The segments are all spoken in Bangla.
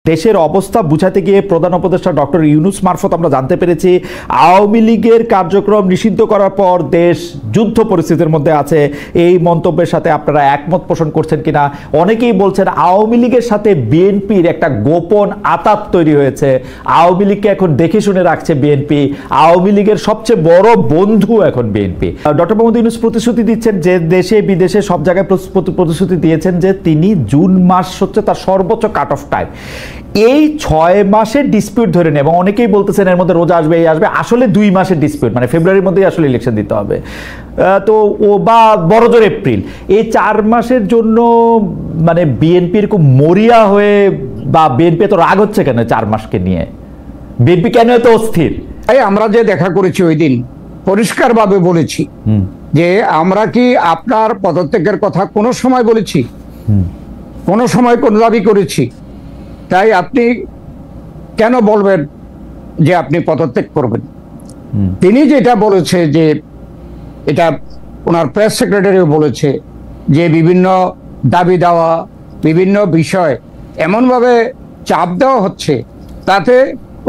দেশের অবস্থা বুঝাতে গিয়ে প্রধান উপদেষ্টা ডক্টর ইউনূস মারফত আমরা জানতে পেরেছি আওয়ামী লীগের কার্যক্রম নিষিদ্ধ করার পর দেশ যুদ্ধ পরিস্থিতির মধ্যে আছে। এই মন্তব্যের সাথে আপনারা একমত পোষণ করছেন কিনা? অনেকেই বলছেন আওয়ামী লীগের সাথে বিএনপির একটা গোপন আতাত তৈরি হয়েছে, আওয়ামী লীগকে এখন দেখে শুনে রাখছে বিএনপি, আওয়ামী লীগের সবচেয়ে বড় বন্ধু এখন বিএনপি। ডক্টর মোহাম্মদ ইউনূস প্রতিশ্রুতি দিচ্ছেন যে দেশে বিদেশে সব জায়গায় প্রতিশ্রুতি দিয়েছেন যে তিনি জুন মাস হচ্ছে তার সর্বোচ্চ কাট অফ টাইম। এই 6 মাসের ডিসপিউট ধরে নেই এবং অনেকেই বলতেছেন এর মধ্যে রোজা আসবে, এই আসবে, আসলে 2 মাসের ডিসপিউট, মানে ফেব্রুয়ারির মধ্যেই আসলে ইলেকশন দিতে হবে, তো ও বা বড়জোর এপ্রিল। এই 4 মাসের জন্য মানে বিএনপি এরকম মরিয়া হয়ে বা বিএনপি এত রাগ হচ্ছে কেন 4 মাসকে নিয়ে? বিএনপি কেন এত অস্থির? আমরা যে দেখা করেছি ওই দিন পরিষ্কারভাবে বলেছি যে আমরা কি আপনার পদত্যাগের কথা কোনো সময় বলেছি? কোনো সময় কোন দাবি করেছি? তাই আপনি কেন বলবেন যে আপনি পদত্যাগ করবেন? তিনি যেটা বলেছে যে এটা ওনার প্রেস সেক্রেটারিও বলেছে যে বিভিন্ন দাবি দেওয়া, বিভিন্ন বিষয় এমনভাবে চাপ দেওয়া হচ্ছে, তাতে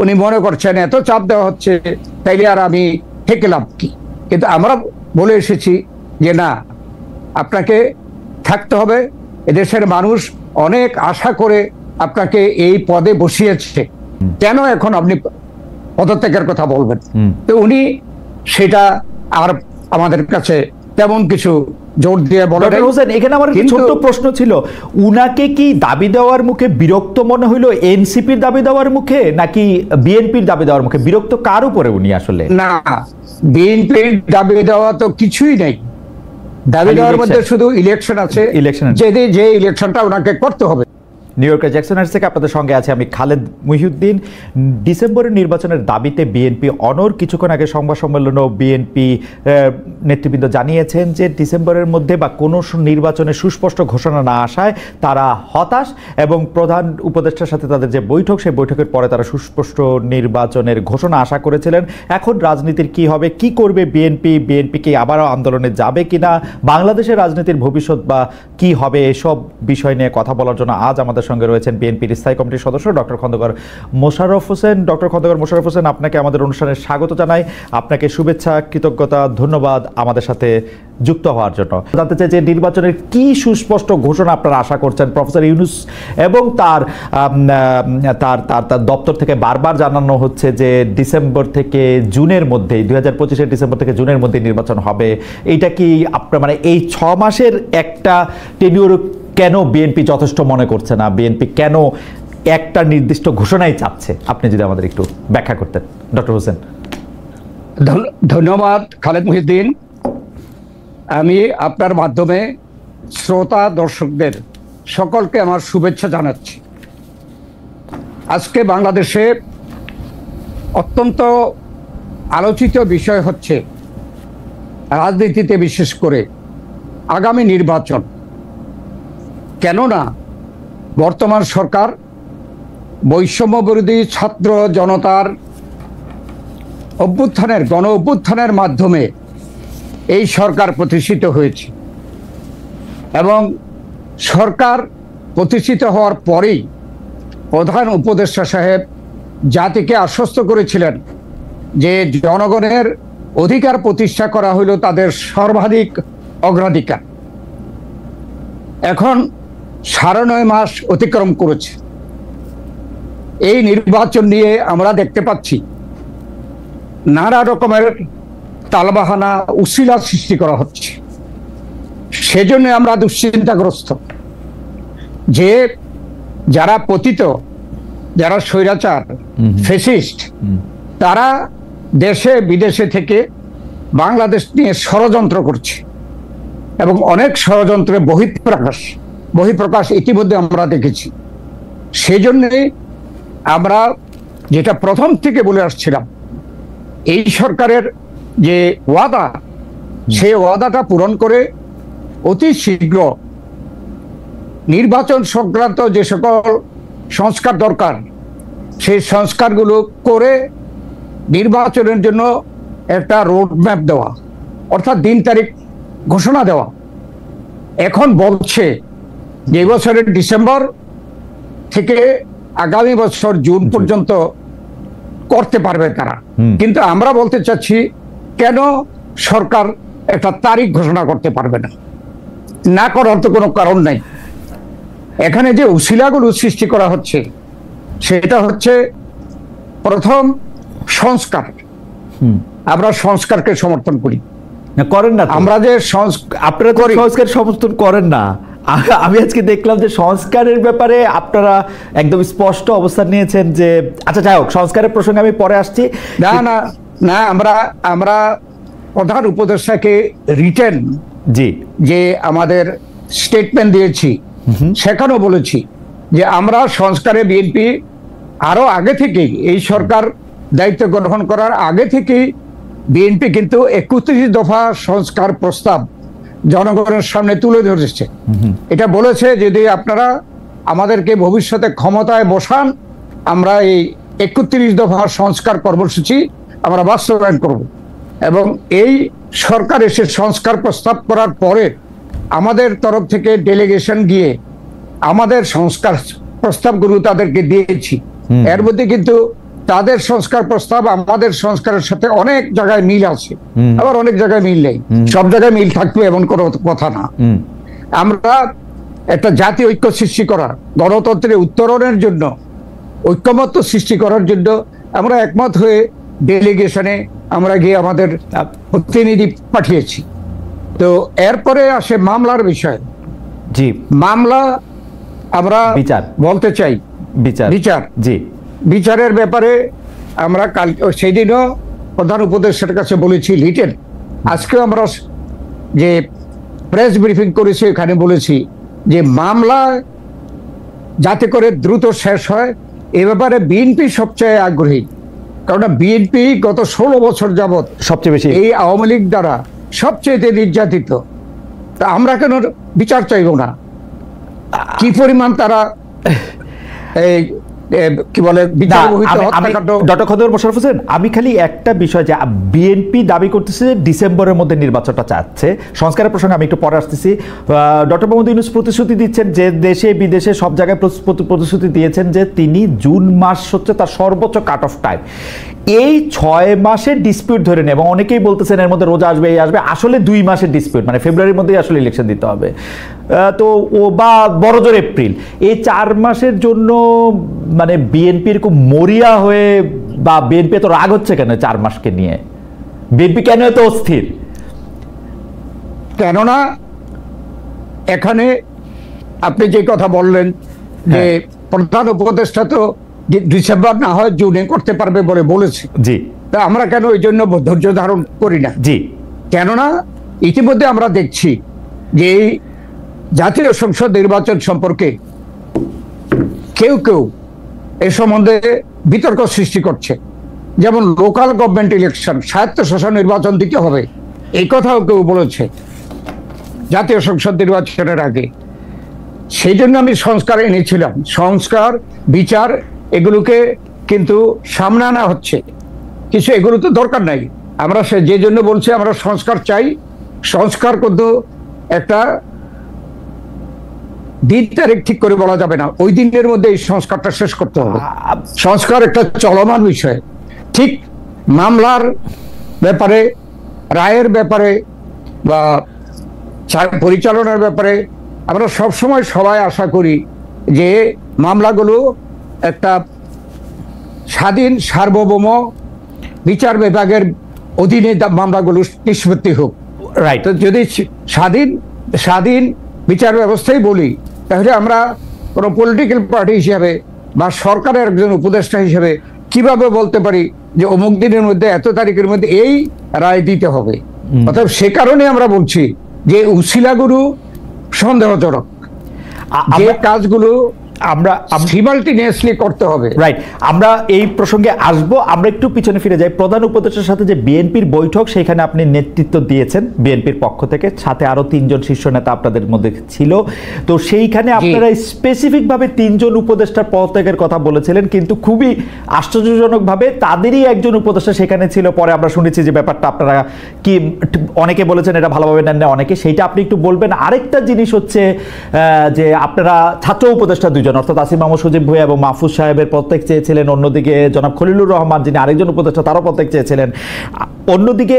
উনি মনে করছেন এত চাপ দেওয়া হচ্ছে তাইলে আর আমি থেকে লাভ কি? কিন্তু আমরা বলে এসেছি যে না, আপনাকে থাকতে হবে। এদেশের মানুষ অনেক আশা করে আপনাকে এই পদে বসিয়েছে, কেন এখন আপনি পদত্যাগের কথা বলবেন? তো উনি সেটা আর আমাদের কাছে তেমন কিছু জোর দিয়ে বলেন। হোসেন, এখানে আমার ছোট্ট প্রশ্ন ছিল, উনাকে কি দাবি দেওয়ার মুখে বিরক্ত মনে হইলো এনসিপির দাবি দেওয়ার মুখে নাকি বিএনপির দাবি দেওয়ার মুখে? বিরক্ত কার উপরে উনি আসলে? না, বিএনপির দাবি দেওয়া তো কিছুই নাই। দাবি দেওয়ার মধ্যে শুধু ইলেকশন আছে, যে ইলেকশনটা ওনাকে করতে হবে। নিউ ইয়র্কের জ্যাকসন থেকে আপনাদের সঙ্গে আছে আমি খালেদ মুহিউদ্দিন। ডিসেম্বরের নির্বাচনের দাবিতে বিএনপি অনড়। কিছুক্ষণ আগে সংবাদ সম্মেলনেও বিএনপি নেতৃবৃন্দ জানিয়েছেন যে ডিসেম্বরের মধ্যে বা কোনো নির্বাচনের সুস্পষ্ট ঘোষণা না আসায় তারা হতাশ, এবং প্রধান উপদেষ্টার সাথে তাদের যে বৈঠক, সেই বৈঠকের পরে তারা সুস্পষ্ট নির্বাচনের ঘোষণা আশা করেছিলেন। এখন রাজনীতির কি হবে, কি করবে বিএনপি কি আবারও আন্দোলনে যাবে কিনা, বাংলাদেশের রাজনীতির ভবিষ্যৎ বা কি হবে, এসব বিষয় নিয়ে কথা বলার জন্য আজ আমাদের সঙ্গে রয়েছেন বিএনপির স্থায়ী কমিটির সদস্য ডক্টর খন্দকার মোশাররফ হোসেন। ডক্টর খন্দকার মোশাররফ হোসেন, আপনাকে আমাদের অনুষ্ঠানে স্বাগত জানাই। আপনাকে শুভেচ্ছা, কৃতজ্ঞতা, ধন্যবাদ আমাদের সাথে যুক্ত হওয়ার জন্য। জানতে চাই যে নির্বাচনের কি সুস্পষ্ট ঘোষণা আপনারা আশা করছেন? প্রফেসর ইউনূস এবং তার দপ্তর থেকে বারবার জানানো হচ্ছে যে ডিসেম্বর থেকে জুনের মধ্যেই, 2025-এর ডিসেম্বর থেকে জুনের মধ্যে নির্বাচন হবে। এইটা কি আপনার মানে এই 6 মাসের একটা টেনিউর কেন বিএনপি যথেষ্ট মনে করছে না? বিএনপি কেন একটা নির্দিষ্ট ঘোষণাই চাচ্ছে? আপনি যদি আমাদের একটু ব্যাখ্যা করতেন ডক্টর হোসেন। ধন্যবাদ খালেদ মুহিউদ্দিন। আমি আপনার মাধ্যমে শ্রোতা দর্শকদের সকলকে আমার শুভেচ্ছা জানাচ্ছি। আজকে বাংলাদেশে অত্যন্ত আলোচিত বিষয় হচ্ছে রাজনীতিতে, বিশেষ করে আগামী নির্বাচন। কেননা বর্তমান সরকার বৈষম্য বিরোধী ছাত্র জনতার অভ্যুত্থানের, গণ অভ্যুত্থানের মাধ্যমে এই সরকার প্রতিষ্ঠিত হয়েছে, এবং সরকার প্রতিষ্ঠিত হওয়ার পরেই প্রধান উপদেষ্টা সাহেব জাতিকে আশ্বস্ত করেছিলেন যে জনগণের অধিকার প্রতিষ্ঠা করা হইল তাদের সর্বাধিক অগ্রাধিকার। এখন 9.5 মাস অতিক্রম করেছে। এই নির্বাচন নিয়ে আমরা দেখতে পাচ্ছি নানা রকমের তালবাহানা, উশিলা সৃষ্টি করা হচ্ছে। সেজন্য আমরা দুশ্চিন্তাগ্রস্ত যে যারা পতিত, যারা স্বৈরাচার, ফ্যাসিস্ট, তারা দেশে বিদেশে থেকে বাংলাদেশ নিয়ে ষড়যন্ত্র করছে, এবং অনেক ষড়যন্ত্রের বহিঃপ্রকাশ ইতিমধ্যে আমরা দেখেছি। সেজন্যে আমরা যেটা প্রথম থেকে বলে আসছিলাম, এই সরকারের যে ওয়াদা, সেই ওয়াদাটা পূরণ করে অতি শীঘ্র নির্বাচন সংক্রান্ত যে সকল সংস্কার দরকার, সেই সংস্কারগুলো করে নির্বাচনের জন্য একটা রোডম্যাপ দেওয়া, অর্থাৎ দিন তারিখ ঘোষণা দেওয়া। এখন বলছে যে বছরের ডিসেম্বর থেকে আগামী বছর জুন পর্যন্ত করতে পারবে তারা। কিন্তু আমরা বলতে চাচ্ছি, কেন সরকার একটা তারিখ ঘোষণা করতে পারবে না? না করার তো কোনো কারণ নাই। এখানে যে উসিলাগুলো সৃষ্টি করা হচ্ছে সেটা হচ্ছে প্রথম সংস্কার। আমরা সংস্কারকে সমর্থন করি, করেন না আমরা যে আপনারা সংস্কার সমর্থন করেন না। আমি আজকে দেখলাম যে সংস্কারের ব্যাপারে আপনারা একদম স্পষ্ট অবস্থান নিয়েছেন যে আচ্ছা যাই হোক, সংস্কারের প্রসঙ্গে আমি পরে আসছি। না না না, আমরা প্রধান উপদেষ্টাকে রিটেন যে আমাদের স্টেটমেন্ট দিয়েছি, সেখানেও বলেছি যে আমরা সংস্কারে বিএনপি আরো আগে থেকেই, এই সরকার দায়িত্ব গ্রহণ করার আগে থেকেই বিএনপি কিন্তু 31 দফা সংস্কার প্রস্তাব জনগণের সামনে তুলে ধরেছে। এটা বলেছে যদি আপনারা আমাদেরকে ভবিষ্যতে ক্ষমতায় বসান, আমরা এই 31 দফা সংস্কার কর্মসূচি আমরা বাস্তবায়ন করব। এবং এই সরকার এসে সংস্কার প্রস্তাব করার পরে আমাদের তরফ থেকে ডেলিগেশন গিয়ে আমাদের সংস্কার প্রস্তাবগুলো তাদেরকে দিয়েছি। এর মধ্যে কিন্তু তাদের সংস্কার প্রস্তাব আমাদের সংস্কারের সাথে অনেক জায়গায় মিল আছে, আবার অনেক জায়গায় মিল নেই। সব জায়গায় মিল থাকবে এমন কোনো কথা না। আমরা একটা জাতীয় ঐক্য সৃষ্টি করা, গণতন্ত্রের উত্তরণের জন্য, ঐক্যমত্য সৃষ্টি করার জন্য আমরা একমত হয়ে ডেলিগেশনে আমরা গিয়ে আমাদের প্রতিনিধি পাঠিয়েছি। তো এরপরে আসে মামলার বিষয়। জি, মামলা আমরা বলতে চাই বিচার। জি, বিচারের ব্যাপারে আমরা কাল সেই দিনও প্রধান উপদেষ্টার কাছে বলেছি লিটেন, আজকেও আমরা যে প্রেস ব্রিফিং করেছি এখানে বলেছি যে মামলা যাতে করে দ্রুত শেষ হয় এ ব্যাপারে বিএনপি সবচেয়ে আগ্রহী। কারণ বিএনপি গত 16 বছর যাবৎ সবচেয়ে বেশি এই আওয়ামী লীগ দ্বারা সবচেয়ে নির্যাতিত। তা আমরা কেন বিচার চাইব না? কি পরিমাণ তারা কি বলে ডক্টর খন্দকার মোশাররফ হোসেন, আমি খালি একটা বিষয় যে বিএনপি দাবি করতেছে যে ডিসেম্বরের মধ্যে নির্বাচনটা চাচ্ছে। সংস্কারের প্রসঙ্গে আমি একটু পরে আসতেছি। ডক্টর মোহাম্মদ ইউনূস প্রতিশ্রুতি দিচ্ছেন যে দেশে বিদেশে সব জায়গায় প্রতিশ্রুতি দিয়েছেন যে তিনি জুন মাস হচ্ছে তার সর্বোচ্চ কাট অফ টাইম। এই 6 মাসের ডিসপিউট ধরে নেই এবং অনেকেই বলতেছেন এর মধ্যে রোজা আসবে, এই আসবে, আসলে 2 মাসের ডিসপিউট, মানে ফেব্রুয়ারির মধ্যেই আসলে ইলেকশন দিতে হবে। তো ও বা বড়জোর এপ্রিল, এই 4 মাসের জন্য মানে বিএনপির খুব মরিয়া হয়ে বা বিএনপি এত রাগ হচ্ছে কেন 4 মাসকে নিয়ে? বিএনপি কেন এত অস্থির? কেননা এখানে আপনি যে কথা বললেন যে প্রধান উপদেষ্টা তো ডিসেম্বর না হয় জুনে করতে পারবে বলে বলেছে। জি, তা আমরা কেন ওই জন্য ধৈর্য ধারণ করি না? জি, কেননা ইতিমধ্যে আমরা দেখছি যে এই জাতীয় সংসদ নির্বাচন সম্পর্কে কেউ কেউ এ সম্বন্ধে বিতর্ক সৃষ্টি করছে। যেমন লোকাল গভর্নমেন্ট ইলেকশন, স্বায়ত্তশাসন নির্বাচন দিতে হবে, এই কথাও কেউ বলেছে জাতীয় সংসদ নির্বাচনের আগে। সেই জন্য আমি সংস্কার এনেছিলাম। সংস্কার, বিচার এগুলোকে কিন্তু সামনে আনা হচ্ছে। কিছু এগুলো তো দরকার নাই। আমরা যে জন্য বলছি আমরা সংস্কার চাই। সংস্কার কিন্তু একটা দিন তারিখ ঠিক করে বলা যাবে না, ওই দিনের মধ্যে এই সংস্কারটা শেষ করতে হবে। সংস্কার একটা চলমান বিষয়। ঠিক মামলার ব্যাপারে, রায়ের ব্যাপারে বা পরিচালনার ব্যাপারে আমরা সবসময় সবাই আশা করি যে মামলাগুলো একটা স্বাধীন সার্বভৌম বিচার বিভাগের অধীনে মামলাগুলো নিষ্পত্তি হোক। রাইট। যদি স্বাধীন বিচার ব্যবস্থাই বলি, তাহলে আমরা কোনো পলিটিক্যাল পার্টি হিসেবে বা সরকারের একজন উপদেষ্টা হিসেবে কিভাবে বলতে পারি যে অমুক দিনের মধ্যে এত তারিখের মধ্যে এই রায় দিতে হবে? অর্থাৎ সে কারণে আমরা বলছি যে উসিলাগুলো সন্দেহজনক, যে কাজগুলো আমরা সিমালটেনিয়াসলি করতে হবে। রাইট, আমরা এই প্রসঙ্গে আসবো। আমরা একটু পিছনে ফিরে যাই। প্রধান উপদেষ্টার সাথে যে বিএনপির বৈঠক, সেখানে আপনি নেতৃত্ব দিয়েছেন বিএনপির পক্ষ থেকে, সাথে আরো 3 জন শীর্ষ নেতা আপনাদের মধ্যে ছিল। তো সেইখানে আপনারা স্পেসিফিক ভাবে 3 জন উপদেষ্টার পদত্যাগের কথা বলেছিলেন, কিন্তু খুবই আশ্চর্যজনক ভাবে তাদেরই একজন উপদেষ্টা সেখানে ছিল। পরে আমরা শুনেছি যে ব্যাপারটা আপনারা কি, অনেকে বলেছেন এটা ভালোভাবে নেন না অনেকে, সেইটা আপনি একটু বলবেন। আরেকটা জিনিস হচ্ছে যে আপনারা ছাত্র উপদেষ্টা 2 জন দুইজন, অর্থাৎ আসিফ মাহমুদ সজীব ভুঁইয়া এবং মাহফুজ সাহেবের পদত্যাগ চেয়েছিলেন, অন্যদিকে জনাব খলিলুর রহমান যিনি আরেকজন উপদেষ্টা তারও পদত্যাগ চেয়েছিলেন। অন্যদিকে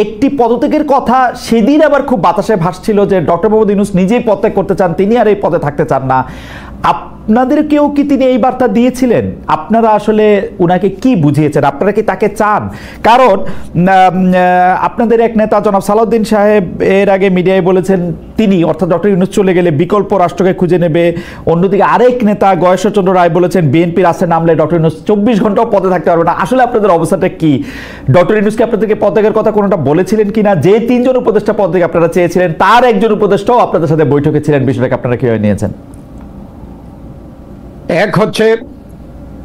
একটি পদত্যাগের কথা সেদিন আবার খুব বাতাসে ভাসছিল যে ডক্টর মোহাম্মদ ইউনূস নিজেই পদত্যাগ করতে চান, তিনি আর এই পদে থাকতে চান না। আপনাদেরকেও কি তিনি এই বার্তা দিয়েছিলেন? আপনারা আসলে উনাকে কি বুঝিয়েছেন? আপনারা কি তাকে চান? কারণ আপনাদের এক নেতা জনাব সালাউদ্দিন সাহেব এর আগে মিডিয়ায় বলেছেন তিনি, অর্থাৎ ডক্টর ইউনূস চলে গেলে বিকল্প রাষ্ট্রকে খুঁজে নেবে। অন্যদিকে আরেক নেতা গয়েশ্বরচন্দ্র রায় বলেছেন বিএনপি রাস্তায় নামলে ডক্টর ইউনূস 24 ঘন্টাও পদে থাকতে পারবে না। আসলে আপনাদের অবস্থাটা কি? ডক্টর ইউনূসকে আপনাদেরকে পদত্যাগের কথা কোনোটা বলেছিলেন কিনা? যে 3 জন উপদেষ্টা পদত্যাগ আপনারা চেয়েছিলেন তার একজন উপদেষ্টাও আপনাদের সাথে বৈঠকে ছিলেন, বিষয়টাকে আপনারা কিভাবে নিয়েছেন? এক হচ্ছে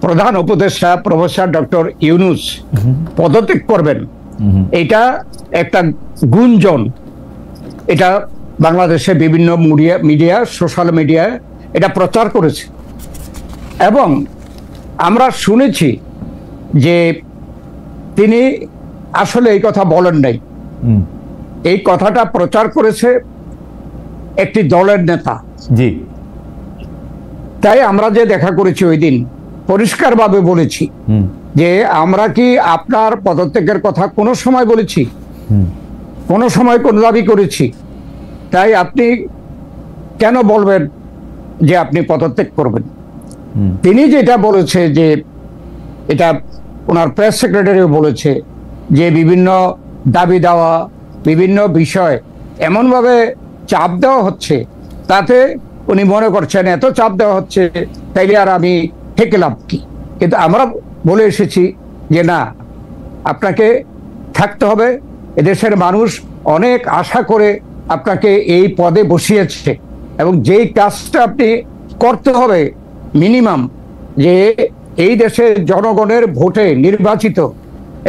প্রধান উপদেষ্টা প্রফেসর ডক্টর ইউনূস পদত্যাগ করবেন, এটা একটা গুঞ্জন। এটা বাংলাদেশে বিভিন্ন মিডিয়া সোশ্যাল মিডিয়ায় এটা প্রচার করেছে এবং আমরা শুনেছি যে তিনি আসলে এই কথা বলেন নাই। এই কথাটা প্রচার করেছে একটি দলের নেতা। জি, তাই আমরা যে দেখা করেছি ওই দিন পরিষ্কারভাবে বলেছি যে আমরা কি আপনার পদত্যাগের কথা কোনো সময় বলেছি? কোনো সময় কোনো দাবি করেছি? তাই আপনি কেন বলবেন যে আপনি পদত্যাগ করবেন? তিনি যেটা বলেছে যে এটা ওনার প্রেস সেক্রেটারিও বলেছে যে বিভিন্ন দাবি দেওয়া, বিভিন্ন বিষয় এমনভাবে চাপ দেওয়া হচ্ছে, তাতে উনি মনে করছেন এত চাপ দেওয়া হচ্ছে তাইলে আর আমি থেকে লাভ কি। কিন্তু আমরা বলে এসেছি যে না, আপনাকে থাকতে হবে। এদেশের মানুষ অনেক আশা করে আপনাকে এই পদে বসিয়েছে এবং যেই কাজটা আপনি করতে হবে মিনিমাম, যে এই দেশের জনগণের ভোটে নির্বাচিত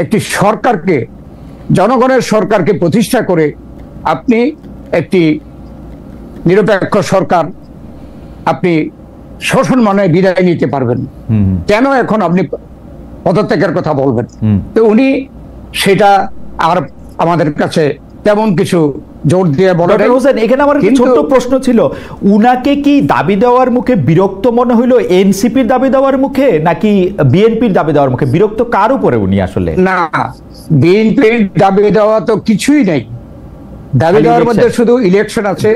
একটি সরকারকে, জনগণের সরকারকে প্রতিষ্ঠা করে আপনি একটি নিরপেক্ষ সরকার আপনি শোষণ মানে বিদায় নিতে পারবেন। কেন এখন আপনি পদত্যাগের কথা বলবেন? তো উনি সেটা আর আমাদের কাছে তেমন কিছু জোর দিয়ে বলেন। হোসেন, এখানে আমার একটা ছোট্ট প্রশ্ন ছিল, উনাকে কি দাবি দেওয়ার মুখে বিরক্ত মনে হইলো এনসিপির দাবি দেওয়ার মুখে নাকি বিএনপির দাবি দেওয়ার মুখে? বিরক্ত কার উপরে উনি আসলে? না, বিএনপির দাবি দেওয়া তো কিছুই নেই। দাবি দেওয়ার মধ্যে শুধু ইলেকশন আছে,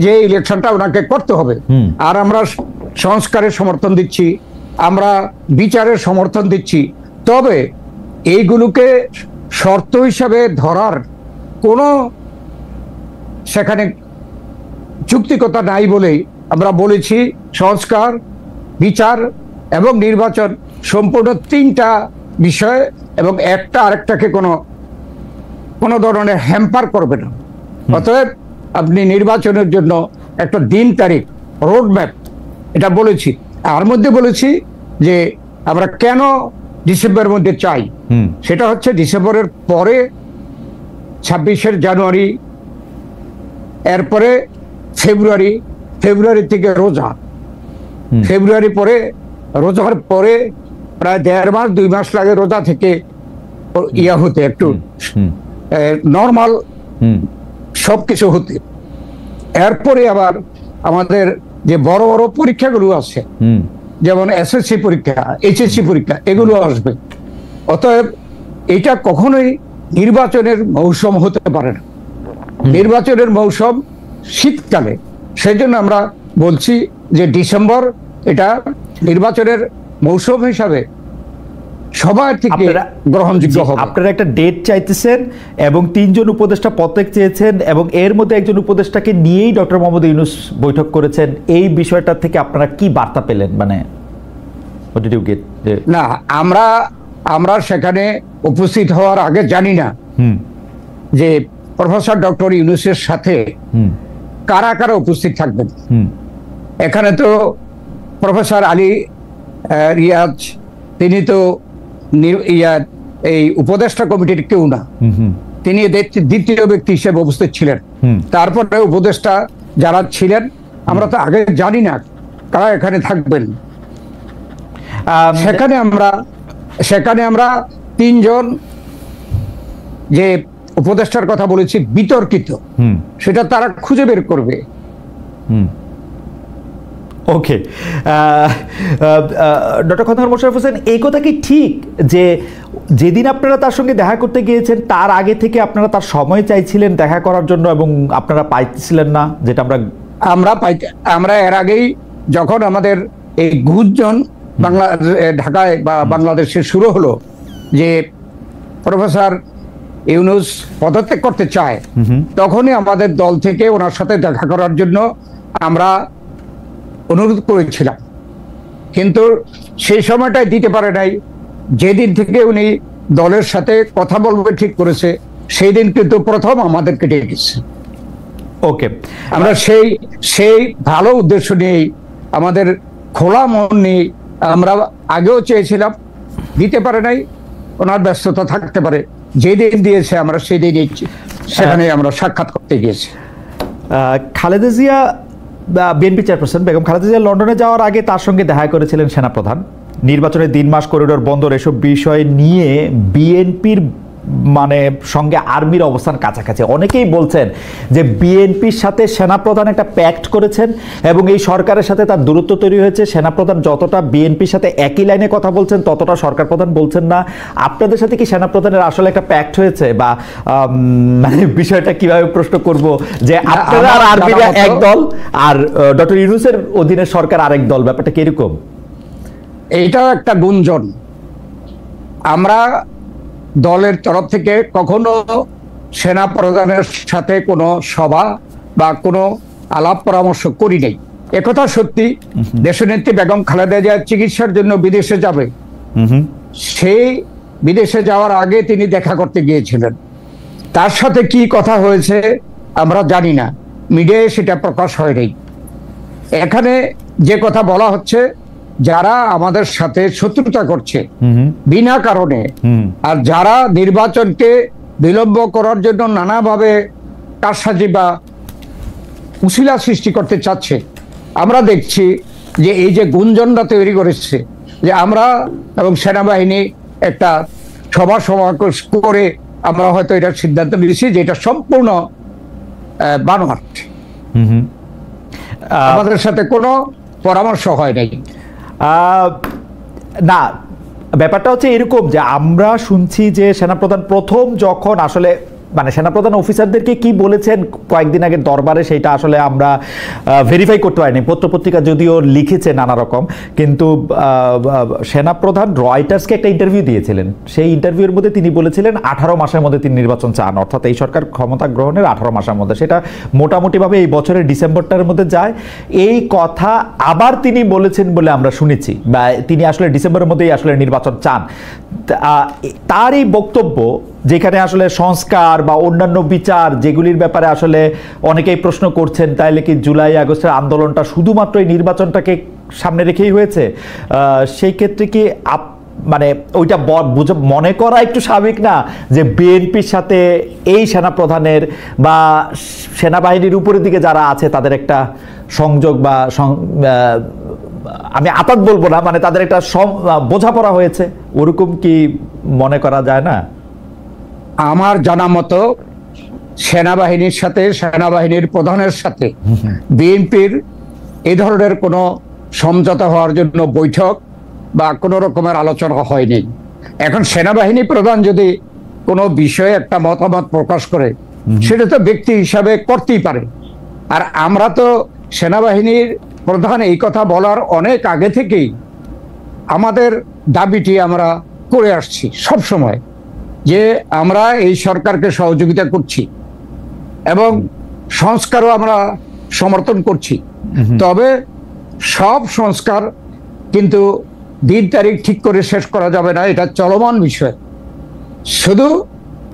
যে ইলেকশনটা ওনাকে করতে হবে। আর আমরা সংস্কারের সমর্থন দিচ্ছি, আমরা বিচারের সমর্থন দিচ্ছি, তবে এইগুলোকে শর্ত হিসাবে ধরার কোনো সেখানে যুক্তিকতা নাই বলেই আমরা বলেছি সংস্কার, বিচার এবং নির্বাচন সম্পূর্ণ 3টা বিষয় এবং একটা আরেকটাকে কোনো ধরনের হ্যাম্পার করবে না। অতএব আপনি নির্বাচনের জন্য একটা দিন তারিখ, রোডম্যাপ এটা বলেছি। আর মধ্যে বলেছি যে আমরা কেন ডিসেম্বরের মধ্যে চাই, সেটা হচ্ছে ডিসেম্বরের পরে 26 জানুয়ারি, এরপরে ফেব্রুয়ারি থেকে রোজা, ফেব্রুয়ারি পরে, রোজার পরে প্রায় 1.5 মাস 2 মাস লাগে রোজা থেকে ইয়া হতে, একটু নর্মাল সবকিছু হতে। এরপরে আবার আমাদের যে বড় বড় পরীক্ষাগুলো আছে, যেমন এসএসসি পরীক্ষা, এইচএসসি পরীক্ষা, এগুলো আসবে। অতএব এটা কখনোই নির্বাচনের মৌসুম হতে পারে না। নির্বাচনের মৌসুম শীতকালে, সেজন্য আমরা বলছি যে ডিসেম্বর এটা নির্বাচনের মৌসুম হিসাবে সবার থেকে গ্রহণযোগ্য হবে। আপনারা একটা ডেট চাইতেছেন এবং 3 জন উপদেষ্টা পদত্যাগ চেয়েছেন এবং এর মধ্যে একজন উপদেষ্টাকে নিয়েই ডক্টর মোহাম্মদ ইউনূস বৈঠক করেছেন। এই বিষয়টা থেকে আপনারা কি বার্তা পেলেন? মানে না, আমরা সেখানে উপস্থিত হওয়ার আগে জানি না যে প্রফেসর ডক্টর ইউনূসের সাথে কারা কারা উপস্থিত থাকবেন। এখানে তো প্রফেসর আলী রিয়াজ, তিনি তো এই উপদেষ্টা কমিটির কেউ না, তিনি দ্বিতীয় ব্যক্তি হিসেবে উপস্থিত ছিলেন। তারপরে উপদেষ্টা যারা ছিলেন আমরা তো আগে জানি না কারা এখানে থাকবেন। সেখানে আমরা 3 জন যে উপদেষ্টার কথা বলেছি বিতর্কিত, সেটা তারা খুঁজে বের করবে। ওকে, ডক্টর খন্দকার মোশাররফ হোসেন, এই কথা কি ঠিক যে যেদিন আপনারা তার সঙ্গে দেখা করতে গিয়েছেন তার আগে থেকে আপনারা তার সময় চাইছিলেন দেখা করার জন্য এবং আপনারা পাইছিলেন না, যেটা আমরা এর আগেই যখন আমাদের এই গুঞ্জন ঢাকায় বা বাংলাদেশে শুরু হলো যে প্রফেসর ইউনূস পদত্যাগ করতে চায়, তখনই আমাদের দল থেকে ওনার সাথে দেখা করার জন্য আমরা অনুরোধ করেছিলাম, কিন্তু সেই সময়টাই দিতে পারে নাই। যেদিন থেকে উনি দলের সাথে কথা বলবে ঠিক করেছে সেই দিন কিন্তু প্রথম আমাদেরকে ডেকেছে। ওকে, আমরা সেই ভালো উদ্দেশ্য নিয়ে, আমাদের খোলা মন নিয়ে আমরা আগেও চেয়েছিলাম, দিতে পারে নাই, ওনার ব্যস্ততা থাকতে পারে। যেদিন দিয়েছে আমরা সেই দিনই সেখানে আমরা সাক্ষাৎ করতে গিয়েছি। খালেদা জিয়া, বিএনপি চেয়ারপারসন বেগম খালেদা জিয়া লন্ডনে যাওয়ার আগে তার সঙ্গে দেখা করেছিলেন সেনাপ্রধান। নির্বাচনের 3 মাস, করিডোর বন্দর, এসব বিষয় নিয়ে বিএনপির সঙ্গে আর্মির অবস্থান কাছাকাছি। অনেকেই বলছেন যে বিএনপির সাথে সেনাপ্রধান একটা প্যাক্ট করেছেন এবং এই সরকারের সাথে তার দূরত্ব তৈরি হয়েছে। সেনাপ্রধান যতটা বিএনপির সাথে একই লাইনে কথা বলছেন ততটা সরকার প্রধান বলছেন না। আপনাদের সাথে কি সেনাপ্রধানের আসলে একটা প্যাক্ট হয়েছে, বা বিষয়টা কিভাবে প্রশ্ন করব যে আপনারা আর আর্মিরা এক দল আর ডক্টর ইউনূসের অধীনে সরকার আরেক দল, ব্যাপারটা কি এরকম? এইটাও একটা গুঞ্জন। আমরা দলের তরফ থেকে কখনো সেনা প্রধানের সাথে কোনো সভা বা কোনো আলাপ পরামর্শ করি নাই। একথা সত্যি। দেশনেত্রী বেগম খালেদা জিয়া চিকিৎসার জন্য বিদেশে যাবে, সেই বিদেশে যাওয়ার আগে তিনি দেখা করতে গিয়েছিলেন। তার সাথে কি কথা হয়েছে আমরা জানি না, মিডিয়ায় সেটা প্রকাশ হয় নাই। এখানে যে কথা বলা হচ্ছে, যারা আমাদের সাথে শত্রুতা করছে বিনা কারণে, আর যারা নির্বাচনকে বিলম্ব করার জন্য নানাভাবে কারসাজি বা উছিলা সৃষ্টি করতে চাচ্ছে, আমরা দেখছি যে এই যে গুঞ্জনটা তৈরি করেছে যে আমরা এবং সেনাবাহিনী একটা সভা সমাবেশ করে আমরা হয়তো এটার সিদ্ধান্ত নিয়েছি যে এটা সম্পূর্ণ বানোয়াট। আমাদের সাথে কোনো পরামর্শ হয় নাই। না, ব্যাপারটা হচ্ছে এরকম যে আমরা শুনছি যে সেনাপ্রধান প্রথম যখন আসলে সেনাপ্রধান অফিসারদেরকে কি বলেছেন কয়েকদিন আগের দরবারে, সেটা আসলে আমরা ভেরিফাই করতে পারিনি। পত্রপত্রিকা যদিও লিখেছে নানা রকম, কিন্তু সেনাপ্রধান রয়টার্সকে একটা ইন্টারভিউ দিয়েছিলেন। সেই ইন্টারভিউর মধ্যে তিনি বলেছিলেন 18 মাসের মধ্যে তিনি নির্বাচন চান, অর্থাৎ এই সরকার ক্ষমতা গ্রহণের 18 মাসের মধ্যে। সেটা মোটামুটিভাবে এই বছরের ডিসেম্বরটার মধ্যে যায়। এই কথা আবার তিনি বলেছেন বলে আমরা শুনেছি, বা তিনি আসলে ডিসেম্বরের মধ্যেই আসলে নির্বাচন চান। তার এই বক্তব্য, যেখানে আসলে সংস্কার বা অন্যান্য বিচার যেগুলির ব্যাপারে আসলে অনেকেই প্রশ্ন করছেন, তাইলে কি জুলাই আগস্টের আন্দোলনটা শুধুমাত্র এই নির্বাচনটাকে সামনে রেখেই হয়েছে? সেই ক্ষেত্রে কি ওইটা মনে করা একটু স্বাভাবিক না যে বিএনপির সাথে এই সেনাপ্রধানের বা সেনাবাহিনীর উপরের দিকে যারা আছে তাদের একটা সংযোগ বা আমি আপাত বলবো না, তাদের একটা বোঝাপড়া হয়েছে, ওরকম কি মনে করা যায় না? আমার জানা মতো সেনাবাহিনীর সাথে, সেনাবাহিনীর প্রধানের সাথে বিএনপির এই ধরনের কোনো সমঝোতা হওয়ার জন্য বৈঠক বা কোনো রকমের আলোচনা হয়নি। এখন সেনাবাহিনী প্রধান যদি কোনো বিষয়ে একটা মতামত প্রকাশ করে, সেটা তো ব্যক্তি হিসাবে করতেই পারে। আর আমরা তো সেনাবাহিনীর প্রধান এই কথা বলার অনেক আগে থেকেই আমাদের দাবিটি আমরা করে আসছি সব সময়, যে আমরা এই সরকারকে সহযোগিতা করছি এবং সংস্কারও আমরা সমর্থন করছি। তবে সব সংস্কার কিন্তু দিন তারিখ ঠিক করে শেষ করা যাবে না, এটা চলমান বিষয়। শুধু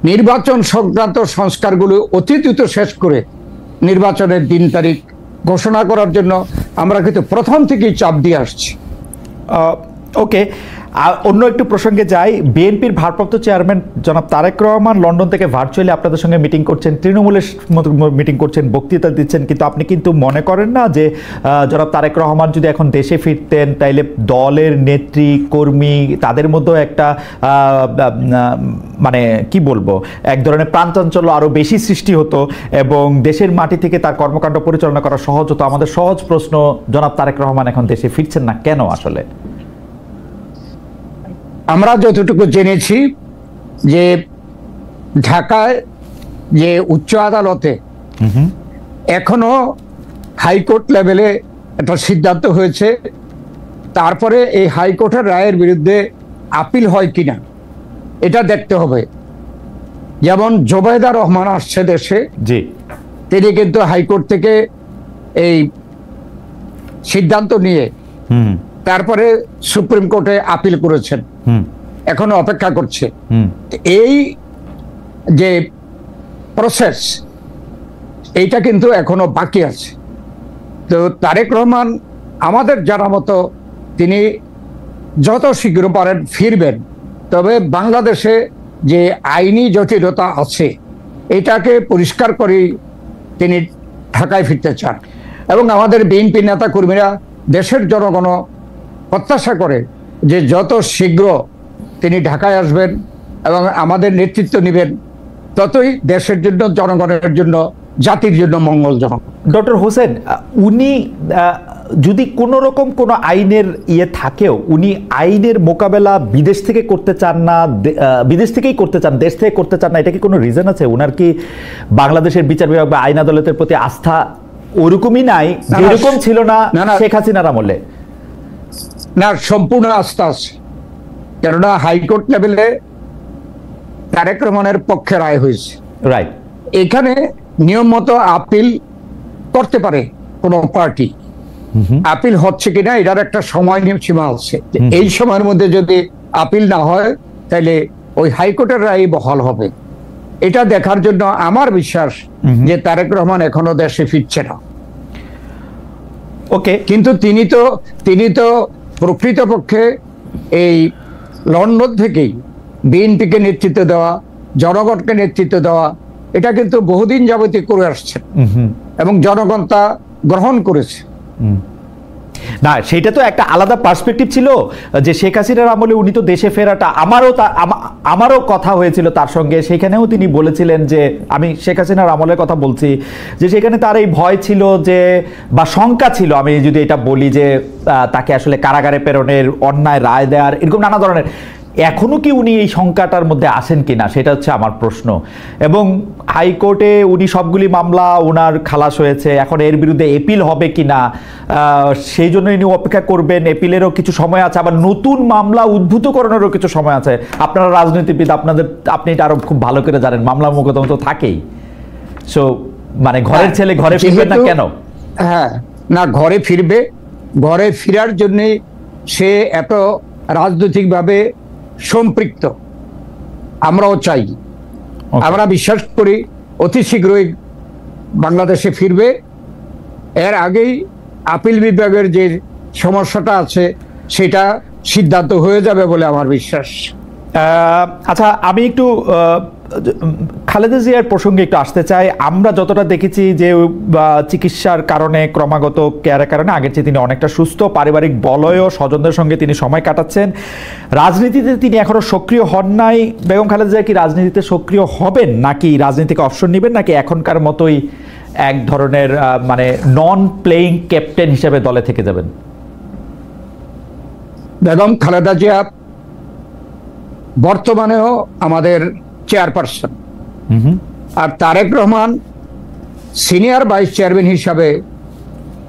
নির্বাচন সংক্রান্ত সংস্কারগুলো অতি দ্রুত শেষ করে নির্বাচনের দিন তারিখ ঘোষণা করার জন্য আমরা কিন্তু প্রথম থেকেই চাপ দিয়ে আসছি। ওকে, অন্য একটু প্রসঙ্গে যাই। বিএনপির ভারপ্রাপ্ত চেয়ারম্যান জনাব তারেক রহমান লন্ডন থেকে ভার্চুয়ালি আপনাদের সঙ্গে মিটিং করছেন, তৃণমূলের মতো মিটিং করছেন, বক্তৃতা দিচ্ছেন, কিন্তু আপনি কিন্তু মনে করেন না যে জনাব তারেক রহমান যদি এখন দেশে ফিরতেন তাইলে দলের নেত্রী কর্মী তাদের মধ্যেও একটা মানে কি বলবো, এক ধরনের প্রাণচাঞ্চল্য আরও বেশি সৃষ্টি হতো এবং দেশের মাটি থেকে তার কর্মকাণ্ড পরিচালনা করা সহজ হতো? আমাদের সহজ প্রশ্ন, জনাব তারেক রহমান এখন দেশে ফিরছেন না কেন আসলে? আমরা যতটুকু জেনেছি যে ঢাকায় যে উচ্চ আদালতে এখনো হাইকোর্ট লেভেলে একটা সিদ্ধান্ত হয়েছে, তারপরে এই হাইকোর্টের রায়ের বিরুদ্ধে আপিল হয় কিনা এটা দেখতে হবে। যেমন জোবায়দা রহমান আসছে দেশে, জি, তিনি কিন্তু হাইকোর্ট থেকে এই সিদ্ধান্ত নিয়ে তারপরে সুপ্রিম কোর্টে আপিল করেছেন, এখনো অপেক্ষা করছে। এই যে প্রসেস এইটা কিন্তু এখনো বাকি আছে। তো তারেক রহমান আমাদের জানা মতো তিনি যত শীঘ্র পারেন ফিরবেন, তবে বাংলাদেশে যে আইনি জটিলতা আছে এটাকে পরিষ্কার করে তিনি ঢাকায় ফিরতে চান এবং আমাদের বিএনপি নেতা কর্মীরা দেশের জনগণ প্রত্যাশা করে যে যত শীঘ্র তিনি ঢাকায় আসবেন এবং আমাদের নেতৃত্ব নেবেন, ততই দেশের জন্য, জনগণের জন্য, জাতির জন্য মঙ্গলজনক। ডক্টর হোসেন, উনি যদি কোনো রকম কোনো আইনের থাকেও উনি আইনের মোকাবেলা বিদেশ থেকে করতে চান না, বিদেশ থেকেই করতে চান, দেশ থেকে করতে চান না, এটা কি কোনো রিজন আছে? ওনার কি বাংলাদেশের বিচার বিভাগ বা আইন আদালতের প্রতি আস্থা ওরকমই নাই যেরকম ছিল না শেখ হাসিনার আমলে? না, সম্পূর্ণ আস্থা আছে, কেননা হাইকোর্ট লেভেলে তারেক রহমানের পক্ষে রায় হয়েছে। রাইট, এখানে নিয়ম মতো আপিল করতে পারে কোন পার্টি, আপিল হচ্ছে কিনা এটার একটা সময় সীমা আছে। এই সময়ের মধ্যে যদি আপিল না হয় তাহলে ওই হাইকোর্টের রায় বহাল হবে। এটা দেখার জন্য আমার বিশ্বাস যে তারেক রহমান এখনো দেশে ফিরছে না। ওকে, কিন্তু তিনি তো প্রকৃতপক্ষে এই লন্ডন থেকেই বিএনপিকে নেতৃত্ব দেওয়া, জনগণকে নেতৃত্ব দেওয়া, এটা কিন্তু বহুদিন যাবতীয় করে আসছেন এবং জনগণ তা গ্রহণ করেছে। না, সেটা তো একটা আলাদা পার্সপেক্টিভ ছিল যে শেখ হাসিনার আমলে উনি তো দেশে ফেরাটা, আমারও কথা হয়েছিল তার সঙ্গে, সেখানেও তিনি বলেছিলেন যে, আমি শেখ হাসিনার আমলের কথা বলছি, যে সেখানে তার এই ভয় ছিল যে, বা শঙ্কা ছিল, আমি যদি এটা বলি যে তাকে আসলে কারাগারে প্রেরণের, অন্যায় রায় দেওয়ার, এরকম নানা ধরনের। এখনো কি উনি এই শঙ্কাটার মধ্যে আসেন কিনা সেটা হচ্ছে আমার প্রশ্ন। এবং হাইকোর্টে উনি সবগুলি মামলা ওনার খালাস হয়েছে, এখন এর বিরুদ্ধে এপিল হবে কিনা সেই জন্য ইনি অপেক্ষা করবেন। এপিলেরও কিছু সময় আছে, আবার নতুন মামলা উদ্ভূত করানোরও কিছু সময় আছে। আপনারা রাজনীতিবিদ, আপনি এটা আরো খুব ভালো করে জানেন, মামলা মোকদ্দমা তো থাকেই। সো মানে ঘরের ছেলে ঘরে ফিরবে না কেন? হ্যাঁ, না, ঘরে ফিরবে। ঘরে ফেরার জন্য সে এত রাজনৈতিকভাবে সম্পৃক্ত, আমরাও চাই, আমরা বিশ্বাস করি অতি শীঘ্রই বাংলাদেশে ফিরবে। এর আগেই আপিল বিভাগের যে সমস্যাটা আছে সেটা সিদ্ধান্ত হয়ে যাবে বলে আমার বিশ্বাস। আচ্ছা, আমি একটু খালেদা জিয়ার প্রসঙ্গে একটু আসতে চাই। আমরা যতটা দেখেছি যে চিকিৎসার কারণে, ক্রমাগত কেয়ারের কারণে আগের চেয়ে তিনি অনেকটা সুস্থ, পারিবারিক বলয়ও, স্বজনদের সঙ্গে তিনি সময় কাটাচ্ছেন। রাজনীতিতে তিনি এখনো সক্রিয় হন নাই। বেগম খালেদা জিয়া কি রাজনীতিতে সক্রিয় হবেন, নাকি রাজনীতিকে অপশন নেবেন, নাকি এখনকার মতোই এক ধরনের মানে নন প্লেইং ক্যাপ্টেন হিসেবে দলে থেকে যাবেন? বেগম খালেদা জিয়া বর্তমানেও আমাদের চেয়ারপারসন, আর Tarique Rahman senior vice chairman হিসাবে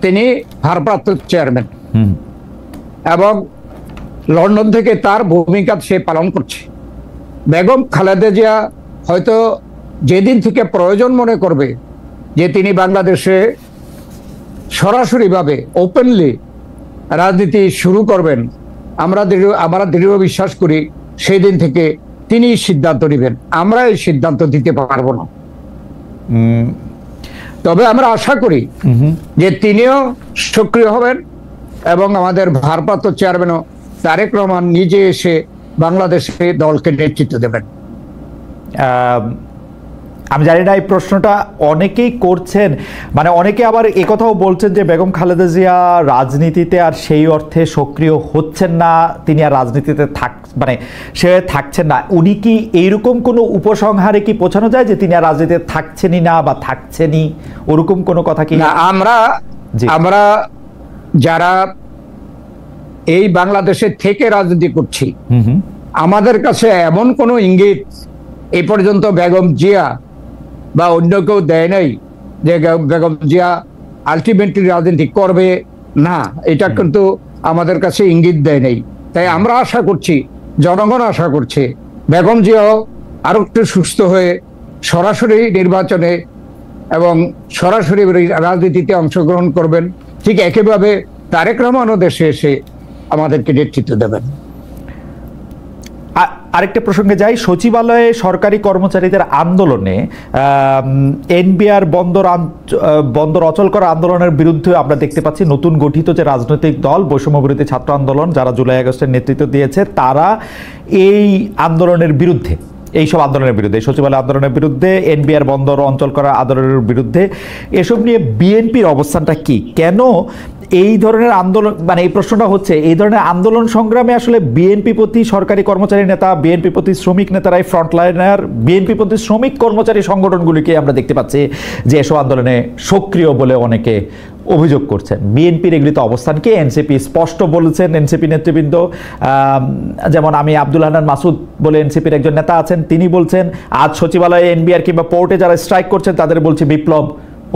তিনি ভারপ্রাপ্ত চেয়ারম্যান এবং লন্ডন থেকে তার ভূমিকা সে পালন করছে। বেগম খালেদা জিয়া হয়তো যেদিন থেকে প্রয়োজন মনে করবে যে তিনি বাংলাদেশে সরাসরিভাবে ওপেনলি রাজনীতি শুরু করবেন, আমরা দৃঢ় বিশ্বাস করি সেই দিন থেকে তিনি সিদ্ধান্ত নেবেন। আমরা এই সিদ্ধান্ত দিতে পারবো না, তবে আমরা আশা করি যে তিনিও সক্রিয় হবেন এবং আমাদের ভারপ্রাপ্ত চেয়ারম্যানও তারেক রহমান নিজে এসে বাংলাদেশে দলকে নেতৃত্ব দেবেন। আমি জানি না এই প্রশ্নটা অনেকেই করছেন, মানে অনেকে আবার একথাও বলছেন যে বেগম খালেদা জিয়া রাজনীতিতে আর সেই অর্থে সক্রিয় হচ্ছেন না, তিনি আর রাজনীতিতে সে থাকছেন না। উনি কি এইরকম কোনো উপসংহারে কি পৌঁছানো যায় যে তিনি আর রাজনীতিতে থাকছেনই না বা থাকছেনই, ওরকম কোনো কথা কি? না, আমরা যারা এই বাংলাদেশে থেকে রাজনীতি করছি, আমাদের কাছে এমন কোনো ইঙ্গিত এই পর্যন্ত বেগম জিয়া বা অন্য কেউ দেয় নাই যে বেগম জিয়া আলটিমেটলি রাজনীতি করবে না, এটা কিন্তু আমাদের কাছে ইঙ্গিত দেয় নাই। তাই আমরা আশা করছি, জনগণ আশা করছে বেগম জিয়াও আরো একটু সুস্থ হয়ে সরাসরি নির্বাচনে এবং সরাসরি রাজনীতিতে অংশগ্রহণ করবেন। ঠিক একইভাবে তারেক রহমানও দেশে এসে আমাদেরকে নেতৃত্ব দেবেন। আরেকটা প্রসঙ্গে যাই, সচিবালয়ে সরকারি কর্মচারীদের আন্দোলনে এনবিআর বন্দর অচল করা আন্দোলনের বিরুদ্ধে আমরা দেখতে পাচ্ছি নতুন গঠিত যে রাজনৈতিক দল বৈষম্যবিরোধী ছাত্র আন্দোলন, যারা জুলাই আগস্টের নেতৃত্ব দিয়েছে, তারা এই আন্দোলনের বিরুদ্ধে, এইসব আন্দোলনের বিরুদ্ধে, সচিবালয় আন্দোলনের বিরুদ্ধে, এনবিআর বন্দর অঞ্চল করা আন্দোলনের বিরুদ্ধে। এসব নিয়ে বিএনপির অবস্থানটা কি? কেন এই ধরনের আন্দোলন, মানে এই প্রশ্নটা হচ্ছে, এই ধরনের আন্দোলন সংগ্রামে আসলে বিএনপি প্রতি সরকারি কর্মচারী নেতা, বিএনপি প্রতি শ্রমিক নেতারাই ফ্রন্টলাইনার, বিএনপি প্রতি শ্রমিক কর্মচারী সংগঠনগুলিকে আমরা দেখতে পাচ্ছি যে এসব আন্দোলনে সক্রিয় বলে অনেকে অভিযোগ করছেন। বিএনপির এগুলিতে অবস্থান কি? এনসিপি স্পষ্ট বলেছেন, এনসিপি নেতৃবৃন্দ, যেমন আমি আব্দুল হান্নান মাসুদ বলে এনসিপির একজন নেতা আছেন, তিনি বলছেন আজ সচিবালয়ে এনবিআর কিংবা পোর্টে যারা স্ট্রাইক করছেন তাদের বলছে বিপ্লব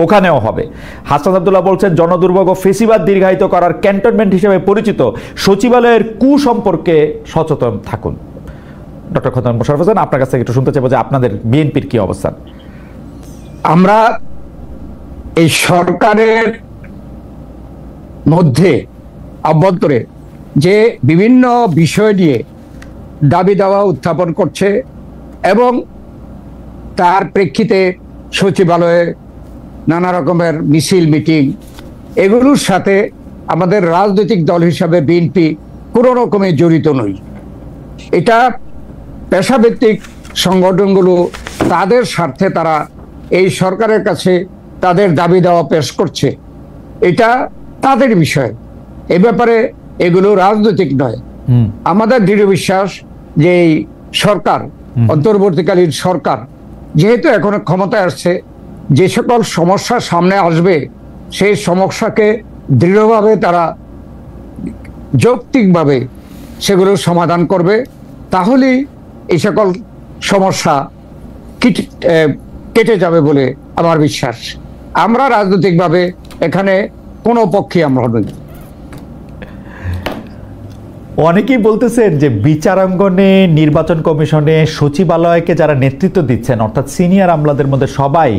ওখানেও হবে। হাসান আব্দুল্লাহ বলছেন জনদুর্ভোগ ও ফেসিবাদ দীর্ঘায়িত করার ক্যান্টনমেন্ট হিসেবে পরিচিত সচিবালয়ের কুসম্পর্কে সচেতন থাকুন। ডক্টর খন্দকার মোশাররফ হোসেন, আপনার কাছ থেকে একটু শুনতে চাইবো যে আপনাদের বিএনপির কি অবস্থান? আমরা এই সরকারের মধ্যে অভ্যন্তরে যে বিভিন্ন বিষয় নিয়ে দাবি দাওয়া উত্থাপন করছে এবং তার প্রেক্ষিতে সচিবালয়ে নানা রকমের মিছিল মিটিং, এগুলোর সাথে আমাদের রাজনৈতিক দল হিসাবে বিএনপি কোনো রকমে জড়িত নই। এটা পেশাভিত্তিক সংগঠনগুলো তাদের স্বার্থে তারা এই সরকারের কাছে তাদের দাবি দেওয়া পেশ করছে, এটা তাদের বিষয়। এ ব্যাপারে এগুলো রাজনৈতিক নয়। আমাদের দৃঢ় বিশ্বাস যে এই সরকার, অন্তর্বর্তীকালীন সরকার যেহেতু এখন ক্ষমতায় আসছে, যে সকল সমস্যা সামনে আসবে সেই সমস্যাকে দৃঢ়ভাবে তারা যৌক্তিকভাবে সেগুলো সমাধান করবে, তাহলেই এই সকল সমস্যা কেটে যাবে বলে আমার বিশ্বাস। আমরা রাজনৈতিকভাবে এখানে কোনো পক্ষে আমরা নই। অনেকেই বলতেছেন যে বিচারাঙ্গনে, নির্বাচন কমিশনে, সচিবালয়কে যারা নেতৃত্ব দিচ্ছেন অর্থাৎ সিনিয়র আমলাদের মধ্যে সবাই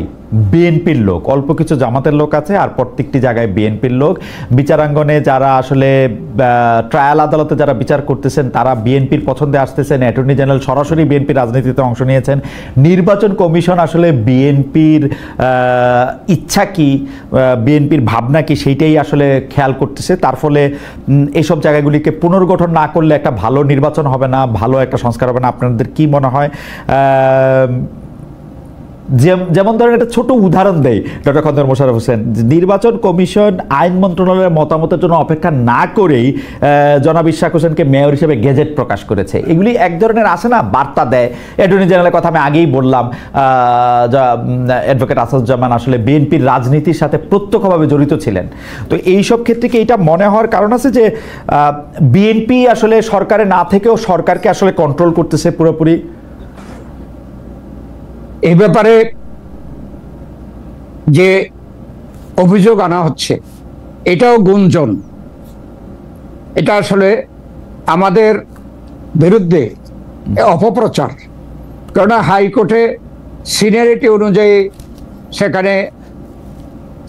বিএনপির লোক, অল্প কিছু জামাতের লোক আছে, আর প্রত্যেকটি জায়গায় বিএনপির লোক। বিচারাঙ্গনে যারা আসলে ট্রায়াল আদালতে যারা বিচার করতেছেন তারা বিএনপির পছন্দে আসতেছেন, অ্যাটর্নি জেনারেল সরাসরি বিএনপির রাজনীতিতে অংশ নিয়েছেন। নির্বাচন কমিশন আসলে বিএনপির ইচ্ছা কি, বিএনপির ভাবনা কি, সেইটাই আসলে খেয়াল করতেছে। তার ফলে এইসব জায়গাগুলিকে পুনর্গঠন না করলে একটা ভালো নির্বাচন হবে না, ভালো একটা সংস্কার হবে না। আপনাদের কি মনে হয়? যেমন ধরেন একটা ছোট উদাহরণ দেয় ডক্টর খন্দকার মোশাররফ হোসেন, নির্বাচন কমিশন আইন মন্ত্রণালয়ের মতামতের জন্য অপেক্ষা না করেই জনাব ইশরাক হোসেনকে মেয়র হিসেবে গেজেট প্রকাশ করেছে। এগুলি এক ধরনের আসে না, বার্তা দেয়। অ্যাটর্নি জেনারেলের কথা আমি আগেই বললাম, অ্যাডভোকেট আসাদুজ্জামান আসলে বিএনপির রাজনীতির সাথে প্রত্যক্ষভাবে জড়িত ছিলেন। তো এইসব ক্ষেত্রে কি এটা মনে হওয়ার কারণ আছে যে বিএনপি আসলে সরকারে না থেকেও সরকারকে আসলে কন্ট্রোল করতেছে পুরোপুরি? এই ব্যাপারে যে অভিযোগ আনা হচ্ছে এটাও গুঞ্জন, এটা আসলে আমাদের বিরুদ্ধে অপপ্রচার। কেননা হাইকোর্টে সিনিয়রিটি অনুযায়ী সেখানে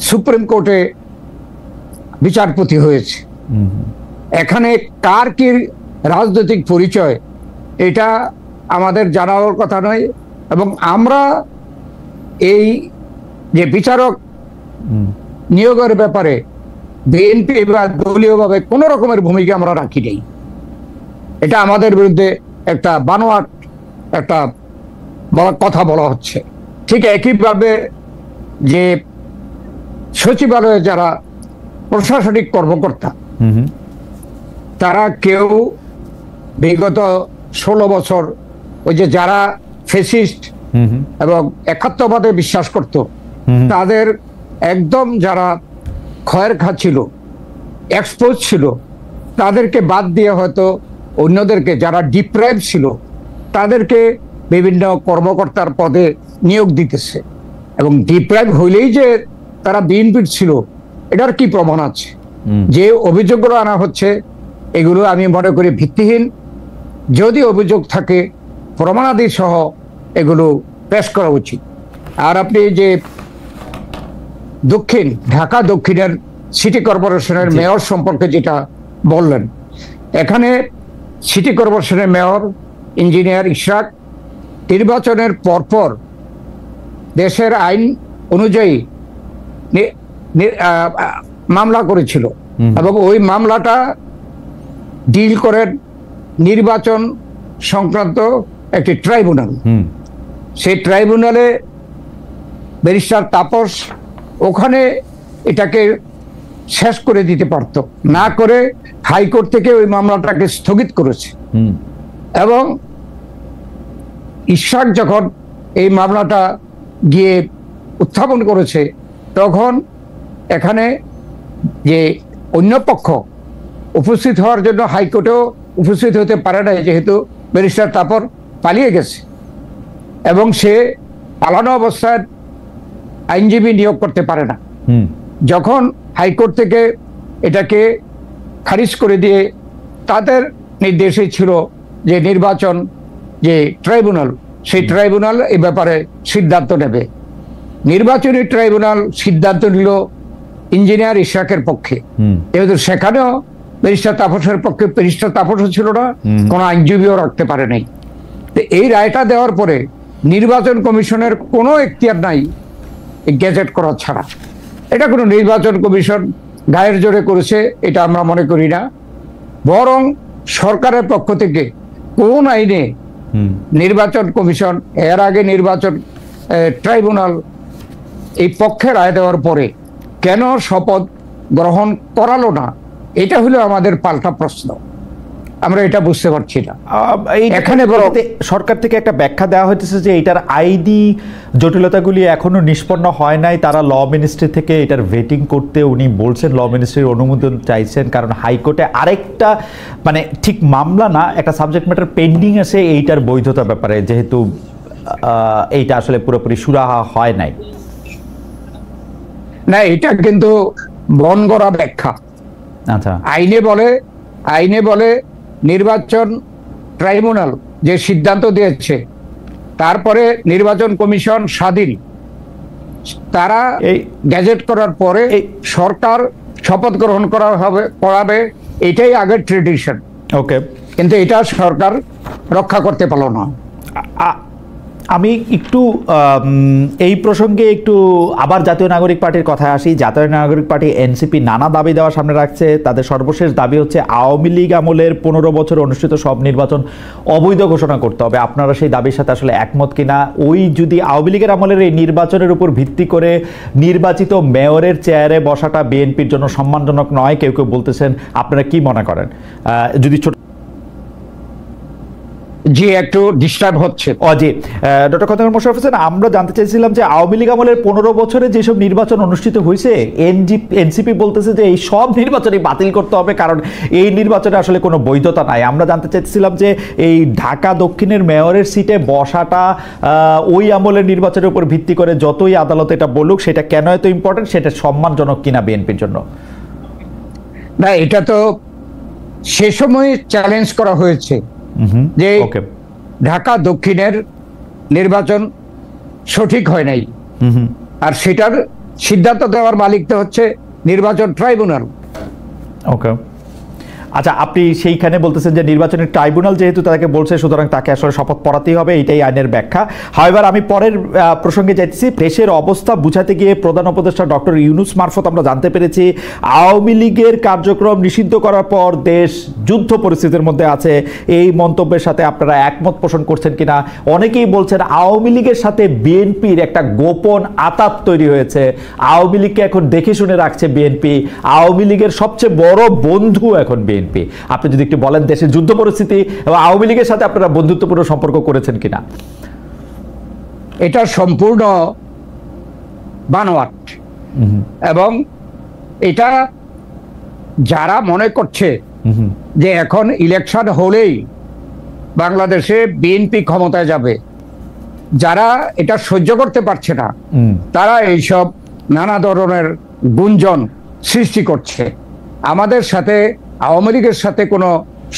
সুপ্রিম কোর্টে বিচারপতি হয়েছে, এখানে কার কি রাজনৈতিক পরিচয় এটা আমাদের জানার কথা নয়। এবং আমরা এই যে বিচারক নিয়োগের ব্যাপারে বিএনপি বা দলীয়ভাবে কোনো রকমের ভূমিকা আমরা রাখি নেই। এটা আমাদের বিরুদ্ধে একটা বানোয়াট একটা কথা বলা হচ্ছে। ঠিক একইভাবে যে সচিবালয়ে যারা প্রশাসনিক কর্মকর্তা তারা কেউ বিগত 16 বছর ওই যে যারা ফেসিস্ট এবং একাত্মবাদে বিশ্বাস করত তাদের একদম যারা খয়ের খাচ্ছিল, এক্সপোজ ছিল, তাদেরকে বাদ দিয়ে হয়তো অন্যদেরকে যারা ডিপ্রাইভ ছিল তাদেরকে বিভিন্ন কর্মকর্তার পদে নিয়োগ দিতেছে। এবং ডিপ্রাইভ হইলেই যে তারা বিএনপির ছিল এটার কি প্রমাণ আছে? যে অভিযোগগুলো আনা হচ্ছে এগুলো আমি মনে করি ভিত্তিহীন। যদি অভিযোগ থাকে প্রমাণাদি সহ এগুলো পেশ করা উচিত। আর আপনি যে ঢাকা দক্ষিণের সিটি কর্পোরেশনের মেয়র সম্পর্কে যেটা বললেন, এখানে সিটি কর্পোরেশনের মেয়র ইঞ্জিনিয়ার ইশরাক নির্বাচনের পরপর দেশের আইন অনুযায়ী মামলা করেছিল এবং ওই মামলাটা ডিল করেন নির্বাচন সংক্রান্ত একটি ট্রাইব্যুনাল। সেই ট্রাইব্যুনালে ব্যারিস্টার তাপস ওখানে এটাকে শেষ করে দিতে পারত, না করে হাইকোর্ট থেকে ওই মামলাটাকে স্থগিত করেছে। এবং ইশরাক যখন এই মামলাটা গিয়ে উত্থাপন করেছে তখন এখানে যে অন্য পক্ষ উপস্থিত হওয়ার জন্য হাইকোর্টেও উপস্থিত হতে পারে না, যেহেতু ব্যারিস্টার তাপর পালিয়ে গেছে এবং সে পালানো অবস্থায় আইনজীবী নিয়োগ করতে পারে না। যখন হাইকোর্ট থেকে এটাকে খারিজ করে দিয়ে তাদের নির্দেশে ছিল যে নির্বাচন যে ট্রাইব্যুনাল, সেই ট্রাইব্যুনাল এই ব্যাপারে সিদ্ধান্ত নেবে। নির্বাচনী ট্রাইব্যুনাল সিদ্ধান্ত নিল ইঞ্জিনিয়ার ইশরাকের পক্ষে, যেহেতু সেখানেও ব্যারিস্টার তাপসের পক্ষে ব্যারিস্টার তাপসও ছিল না, কোনো আইনজীবীও রাখতে পারে নাই। তো এই রায়টা দেওয়ার পরে নির্বাচন কমিশনের কোনো এখতিয়ার নাই গেজেট করা ছাড়া। এটা কোনো নির্বাচন কমিশন গায়ের জোরে করেছে এটা আমরা মনে করি না, বরং সরকারের পক্ষ থেকে কোন আইনে নির্বাচন কমিশন এর আগে নির্বাচন ট্রাইব্যুনাল এই পক্ষে রায় দেওয়ার পরে কেন শপথ গ্রহণ করালো না, এটা হলো আমাদের পাল্টা প্রশ্ন। আমরা এটা বুঝতে পারছি না। এখানে সরকার থেকে একটা ব্যাখ্যা দেওয়া হয়েছে যে এটার আইনি জটিলতাগুলি এখনো নিষ্পন্ন হয় নাই, তারা ল মিনিস্ট্রি থেকে এটার ভেটিং করতে উনি বলছেন, ল মিনিস্ট্রির অনুমোদন চাইছেন, কারণ হাইকোর্টে আরেকটা মানে ঠিক মামলা না, একটা সাবজেক্ট ম্যাটার পেন্ডিং আছে এইটার বৈধতার ব্যাপারে, যেহেতু এইটা আসলে পুরোপুরি সুরাহা হয় নাই। না, এটা কিন্তু বন করা ব্যাখ্যা। আচ্ছা, আইনে বলে নির্বাচন ট্রাইব্যুনাল যে সিদ্ধান্ত দিয়েছে তারপরে নির্বাচন কমিশন স্বাধীন, তারা গ্যাজেট করার পরে সরকার শপথ গ্রহণ করাবে, এটাই আগের ট্রেডিশন। ওকে, কিন্তু এটা সরকার রক্ষা করতে পারলো না। আমি একটু এই প্রসঙ্গে একটু আবার জাতীয় নাগরিক পার্টির কথায় আসি। জাতীয় নাগরিক পার্টি এনসিপি নানা দাবি দেওয়া সামনে রাখছে। তাদের সর্বশেষ দাবি হচ্ছে আওয়ামী লীগ আমলের 15 বছর অনুষ্ঠিত সব নির্বাচন অবৈধ ঘোষণা করতে হবে। আপনারা সেই দাবির সাথে আসলে একমত কিনা? ওই যদি আওয়ামী লীগের আমলের এই নির্বাচনের উপর ভিত্তি করে নির্বাচিত মেয়রের চেয়ারে বসাটা বিএনপির জন্য সম্মানজনক নয়, কেউ কেউ বলতেছেন, আপনারা কি মনে করেন? যদি ছোট জি একটু ডিস্টার্ব হচ্ছে। জি ডক্টর খন্দকার মোশাররফ হোসেন, আমরা জানতে চাইছিলাম যে আওয়ামী লীগ আমলের 15 বছরে যেসব নির্বাচন অনুষ্ঠিত হয়েছে, এনসিপি বলতেছে যে এই সব নির্বাচনই বাতিল করতে হবে, কারণ এই নির্বাচনে আসলে কোনো বৈধতা নাই। আমরা জানতে চাইছিলাম যে এই ঢাকা দক্ষিণের মেয়রের সিটে বসাটা ওই আমলের নির্বাচনের উপর ভিত্তি করে যতই আদালত এটা বলুক, সেটা কেন এত ইম্পর্টেন্ট, সেটা সম্মানজনক কিনা বিএনপির জন্য? না, এটা তো সে সময় চ্যালেঞ্জ করা হয়েছে যে ঢাকা দক্ষিণের নির্বাচন সঠিক হয় নাই, আর সেটার সিদ্ধান্ত দেওয়ার মালিক তো হচ্ছে নির্বাচন ট্রাইব্যুনাল। ওকে, আচ্ছা, আপনি সেইখানে বলতেছেন যে নির্বাচনী ট্রাইব্যুনাল যেহেতু তাকে বলছে, সুতরাং তাকে আসলে শপথ পড়াতেই হবে, এটাই আইনের ব্যাখ্যা। হাওয়েভার আমি পরের প্রসঙ্গে যাইতেছি। দেশের অবস্থা বুঝাতে গিয়ে প্রধান উপদেষ্টা ডক্টর ইউনূস মারফত আমরা জানতে পেরেছি আওয়ামী লীগের কার্যক্রম নিষিদ্ধ করার পর দেশ যুদ্ধ পরিস্থিতির মধ্যে আছে। এই মন্তব্যের সাথে আপনারা একমত পোষণ করছেন কিনা? অনেকেই বলছেন আওয়ামী লীগের সাথে বিএনপির একটা গোপন আতাত তৈরি হয়েছে, আওয়ামী লীগকে এখন দেখে শুনে রাখছে বিএনপি, আওয়ামী লীগের সবচেয়ে বড় বন্ধু এখন বিএনপি। আপনি যদি একটু বলেন দেশের যুদ্ধ পরিস্থিতি এবং আওয়ামী লীগের সাথে আপনারা বন্ধুত্বপূর্ণ সম্পর্ক করেছেন কিনা? এটা সম্পূর্ণ বানোয়াট, এবং এটা যারা মনে করছে যে এখন ইলেকশন হলেই বাংলাদেশে বিএনপি ক্ষমতায় যাবে, যারা এটা সহ্য করতে পারছে না, তারা এইসব নানা ধরনের গুঞ্জন সৃষ্টি করছে। আমাদের সাথে আওয়ামী লীগের সাথে কোনো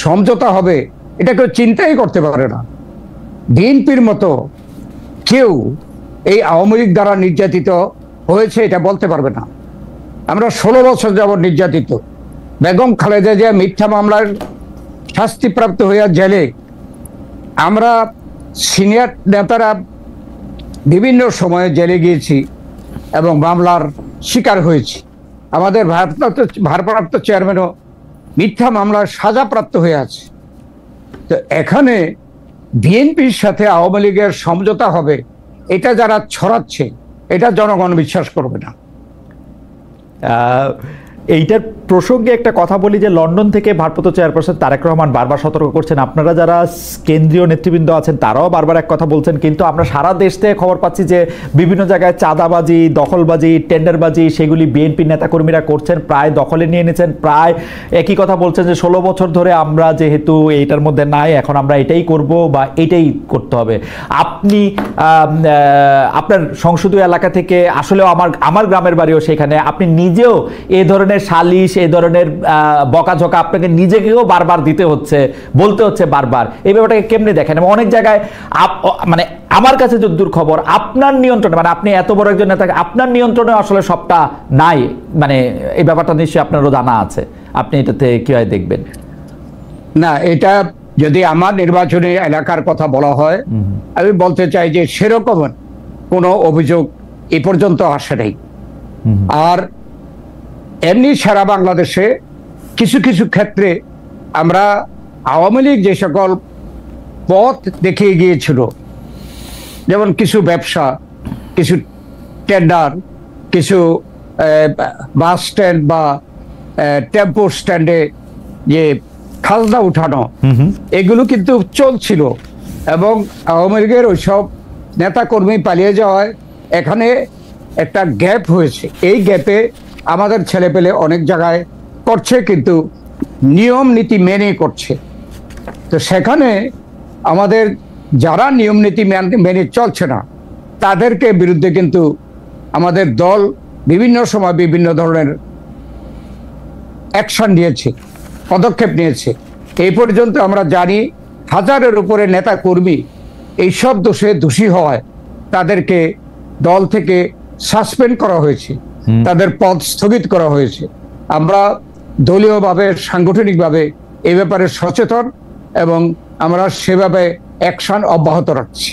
সমঝোতা হবে এটা কেউ চিন্তাই করতে পারে না। বিএনপির মতো কেউ এই আওয়ামী লীগ দ্বারা নির্যাতিত হয়েছে এটা বলতে পারবে না। আমরা 16 বছর যাবৎ নির্যাতিত। বেগম খালেদা জিয়া মিথ্যা মামলার শাস্তিপ্রাপ্ত হইয়া জেলে, আমরা সিনিয়র নেতারা বিভিন্ন সময়ে জেলে গিয়েছি এবং মামলার শিকার হয়েছি। আমাদের ভারপ্রাপ্ত চেয়ারম্যানও মিথ্যা মামলার সাজাপ্রাপ্ত হয়ে আছে। তো এখানে বিএনপির সাথে আওয়ামী লীগের সমঝোতা হবে এটা যারা ছড়াচ্ছে, এটা জনগণ বিশ্বাস করবে না। এইটার প্রসঙ্গে একটা কথা বলি যে লন্ডন থেকে ভারপ্রাপ্ত চেয়ারপারসন তারেক রহমান বারবার সতর্ক করছেন, আপনারা যারা কেন্দ্রীয় নেতৃবৃন্দ আছেন তারাও বারবার এক কথা বলছেন, কিন্তু আমরা সারা দেশ থেকে খবর পাচ্ছি যে বিভিন্ন জায়গায় চাঁদাবাজি, দখলবাজি, টেন্ডারবাজি সেগুলি বিএনপি নেতাকর্মীরা করছেন, প্রায় দখলে নিয়ে নিয়েছেন। প্রায় একই কথা বলছেন যে 16 বছর ধরে আমরা যেহেতু এইটার মধ্যে নাই, এখন আমরা এটাই করব বা এটাই করতে হবে। আপনি আপনার সংসদীয় এলাকা থেকে, আসলেও আমার গ্রামের বাড়িও সেখানে, আপনি নিজেও এ ধরনের সালিশ, এই ধরনের বকাঝকা আপনাকে নিজেকেও বারবার দিতে হচ্ছে, বলতে হচ্ছে বারবার। এই ব্যাপারটাকে কেমনে দেখেন? এবং অনেক জায়গায় মানে আমার কাছে যতদূর খবর আপনার নিয়ন্ত্রণে, মানে আপনি এত বড় একজন নেতা, আপনার নিয়ন্ত্রণে আসলে সবটা নাই, মানে এই ব্যাপারটা নিশ্চয়ই আপনারও জানা আছে। আপনি এটাতে কিভাবে দেখবেন? না, এটা যদি আমার নির্বাচনী এলাকার কথা বলা হয়, আমি বলতে চাই যে সেরকম কোনো অভিযোগ এ পর্যন্ত আসে নাই। আর এমনি সারা বাংলাদেশে কিছু কিছু ক্ষেত্রে আমরা আওয়ামী লীগ যে সকল পথ দেখিয়ে গিয়েছিল, যেমন কিছু ব্যবসা, কিছু টেন্ডার, কিছু বাস স্ট্যান্ড বা টেম্পো স্ট্যান্ডে যে খাজনা উঠানো, এগুলো কিন্তু চলছিল। এবং আওয়ামী লীগের ওইসব নেতাকর্মী পালিয়ে যাওয়ায় এখানে একটা গ্যাপ হয়েছে। এই গ্যাপে আমাদের ছেলেপেলে অনেক জায়গায় করছে, কিন্তু নিয়ম নীতি মেনে করছে। তো সেখানে আমাদের যারা নিয়ম নীতি মেনে চলছে না তাদেরকে বিরুদ্ধে কিন্তু আমাদের দল বিভিন্ন সময় বিভিন্ন ধরনের অ্যাকশন নিয়েছে, পদক্ষেপ নিয়েছে। এই পর্যন্ত আমরা জানি হাজারের উপরে নেতা কর্মী এইসব দোষে দোষী হওয়ায় তাদেরকে দল থেকে সাসপেন্ড করা হয়েছে, তাদের পদ স্থগিত করা হয়েছে। আমরা দলীয়ভাবে, সাংগঠনিকভাবে এই ব্যাপারে সচেতন এবং আমরা সেভাবে অ্যাকশন অব্যাহত রাখছি।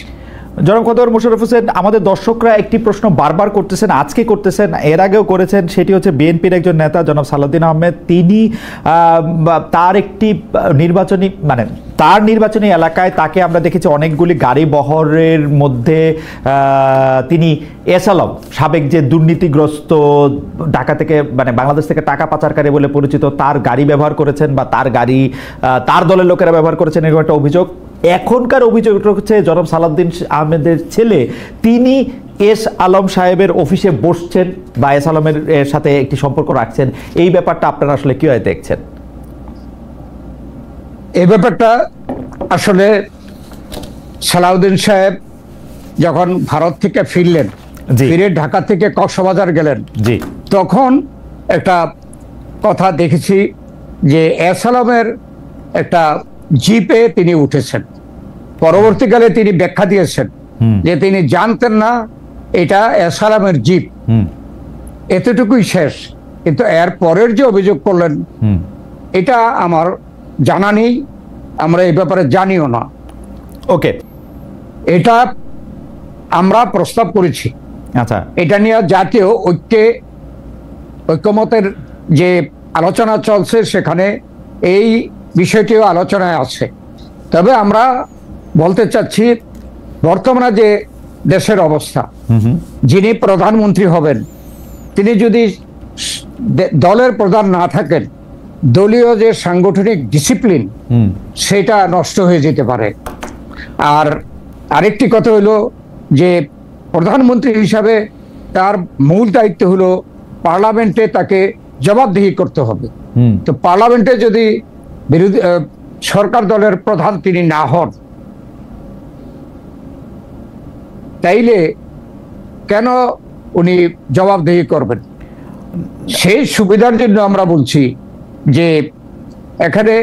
জনাব খন্দকার মোশাররফ হোসেন, আমাদের দর্শকরা একটি প্রশ্ন বারবার করতেছেন, আজকে করতেছেন, এর আগেও করেছেন, সেটি হচ্ছে বিএনপির একজন নেতা জনাব সালাউদ্দিন আহমেদ, তিনি তার একটি নির্বাচনী, মানে তার নির্বাচনী এলাকায় তাকে আমরা দেখেছি অনেকগুলি গাড়ি বহরের মধ্যে তিনি এস আলম, সাবেক যে দুর্নীতিগ্রস্ত ঢাকা থেকে, মানে বাংলাদেশ থেকে টাকা পাচারকারী বলে পরিচিত, তার গাড়ি ব্যবহার করেছেন বা তার গাড়ি তার দলের লোকেরা ব্যবহার করেছেন, এরকম একটা অভিযোগ। এখনকার অভিযোগ হচ্ছে জনাব সালাউদ্দিন আহমেদের ছেলে, তিনি এস আলম সাহেবের অফিসে বসছেন বা এস আলমের সাথে একটি সম্পর্ক রাখছেন। এই ব্যাপারটা আপনারা আসলে কিভাবে দেখছেন? এই ব্যাপারটা আসলে সালাউদ্দিন সাহেব যখন ভারত থেকে ফিরলেন, ফিরে ঢাকা থেকে কক্সবাজার গেলেন, তখন একটা কথা দেখেছি যে এস আলমের একটা জিপে তিনি উঠেছেন। পরবর্তীকালে তিনি ব্যাখ্যা দিয়েছেন যে তিনি জানতেন না এটা এস আলমের জিপ, এতটুকুই শেষ। কিন্তু এর পরের যে অভিযোগ করলেন এটা আমার জানা নেই, আমরা এই ব্যাপারে জানিও না। ওকে, এটা আমরা প্রস্তাব করেছি। আচ্ছা, এটা নিয়ে জাতীয় ঐক্যমতের যে আলোচনা চলছে সেখানে এই বিষয়টিও আলোচনায় আছে। তবে আমরা বলতে চাচ্ছি, বর্তমানে যে দেশের অবস্থা, যিনি প্রধানমন্ত্রী হবেন তিনি যদি দলের প্রধান না থাকেন, দলীয় যে সাংগঠনিক ডিসিপ্লিন সেটা নষ্ট হয়ে যেতে পারে। আর আরেকটি কথা হলো যে প্রধানমন্ত্রী হিসাবে তার মূল দায়িত্ব হলো পার্লামেন্টে তাকে জবাবদিহি করতে হবে। তো পার্লামেন্টে যদি বিরোধী সরকার দলের প্রধান তিনি না হন, তাইলে কেন উনি জবাবদিহি করবেন? সেই সুবিধার জন্য আমরা বলছি যে এখানে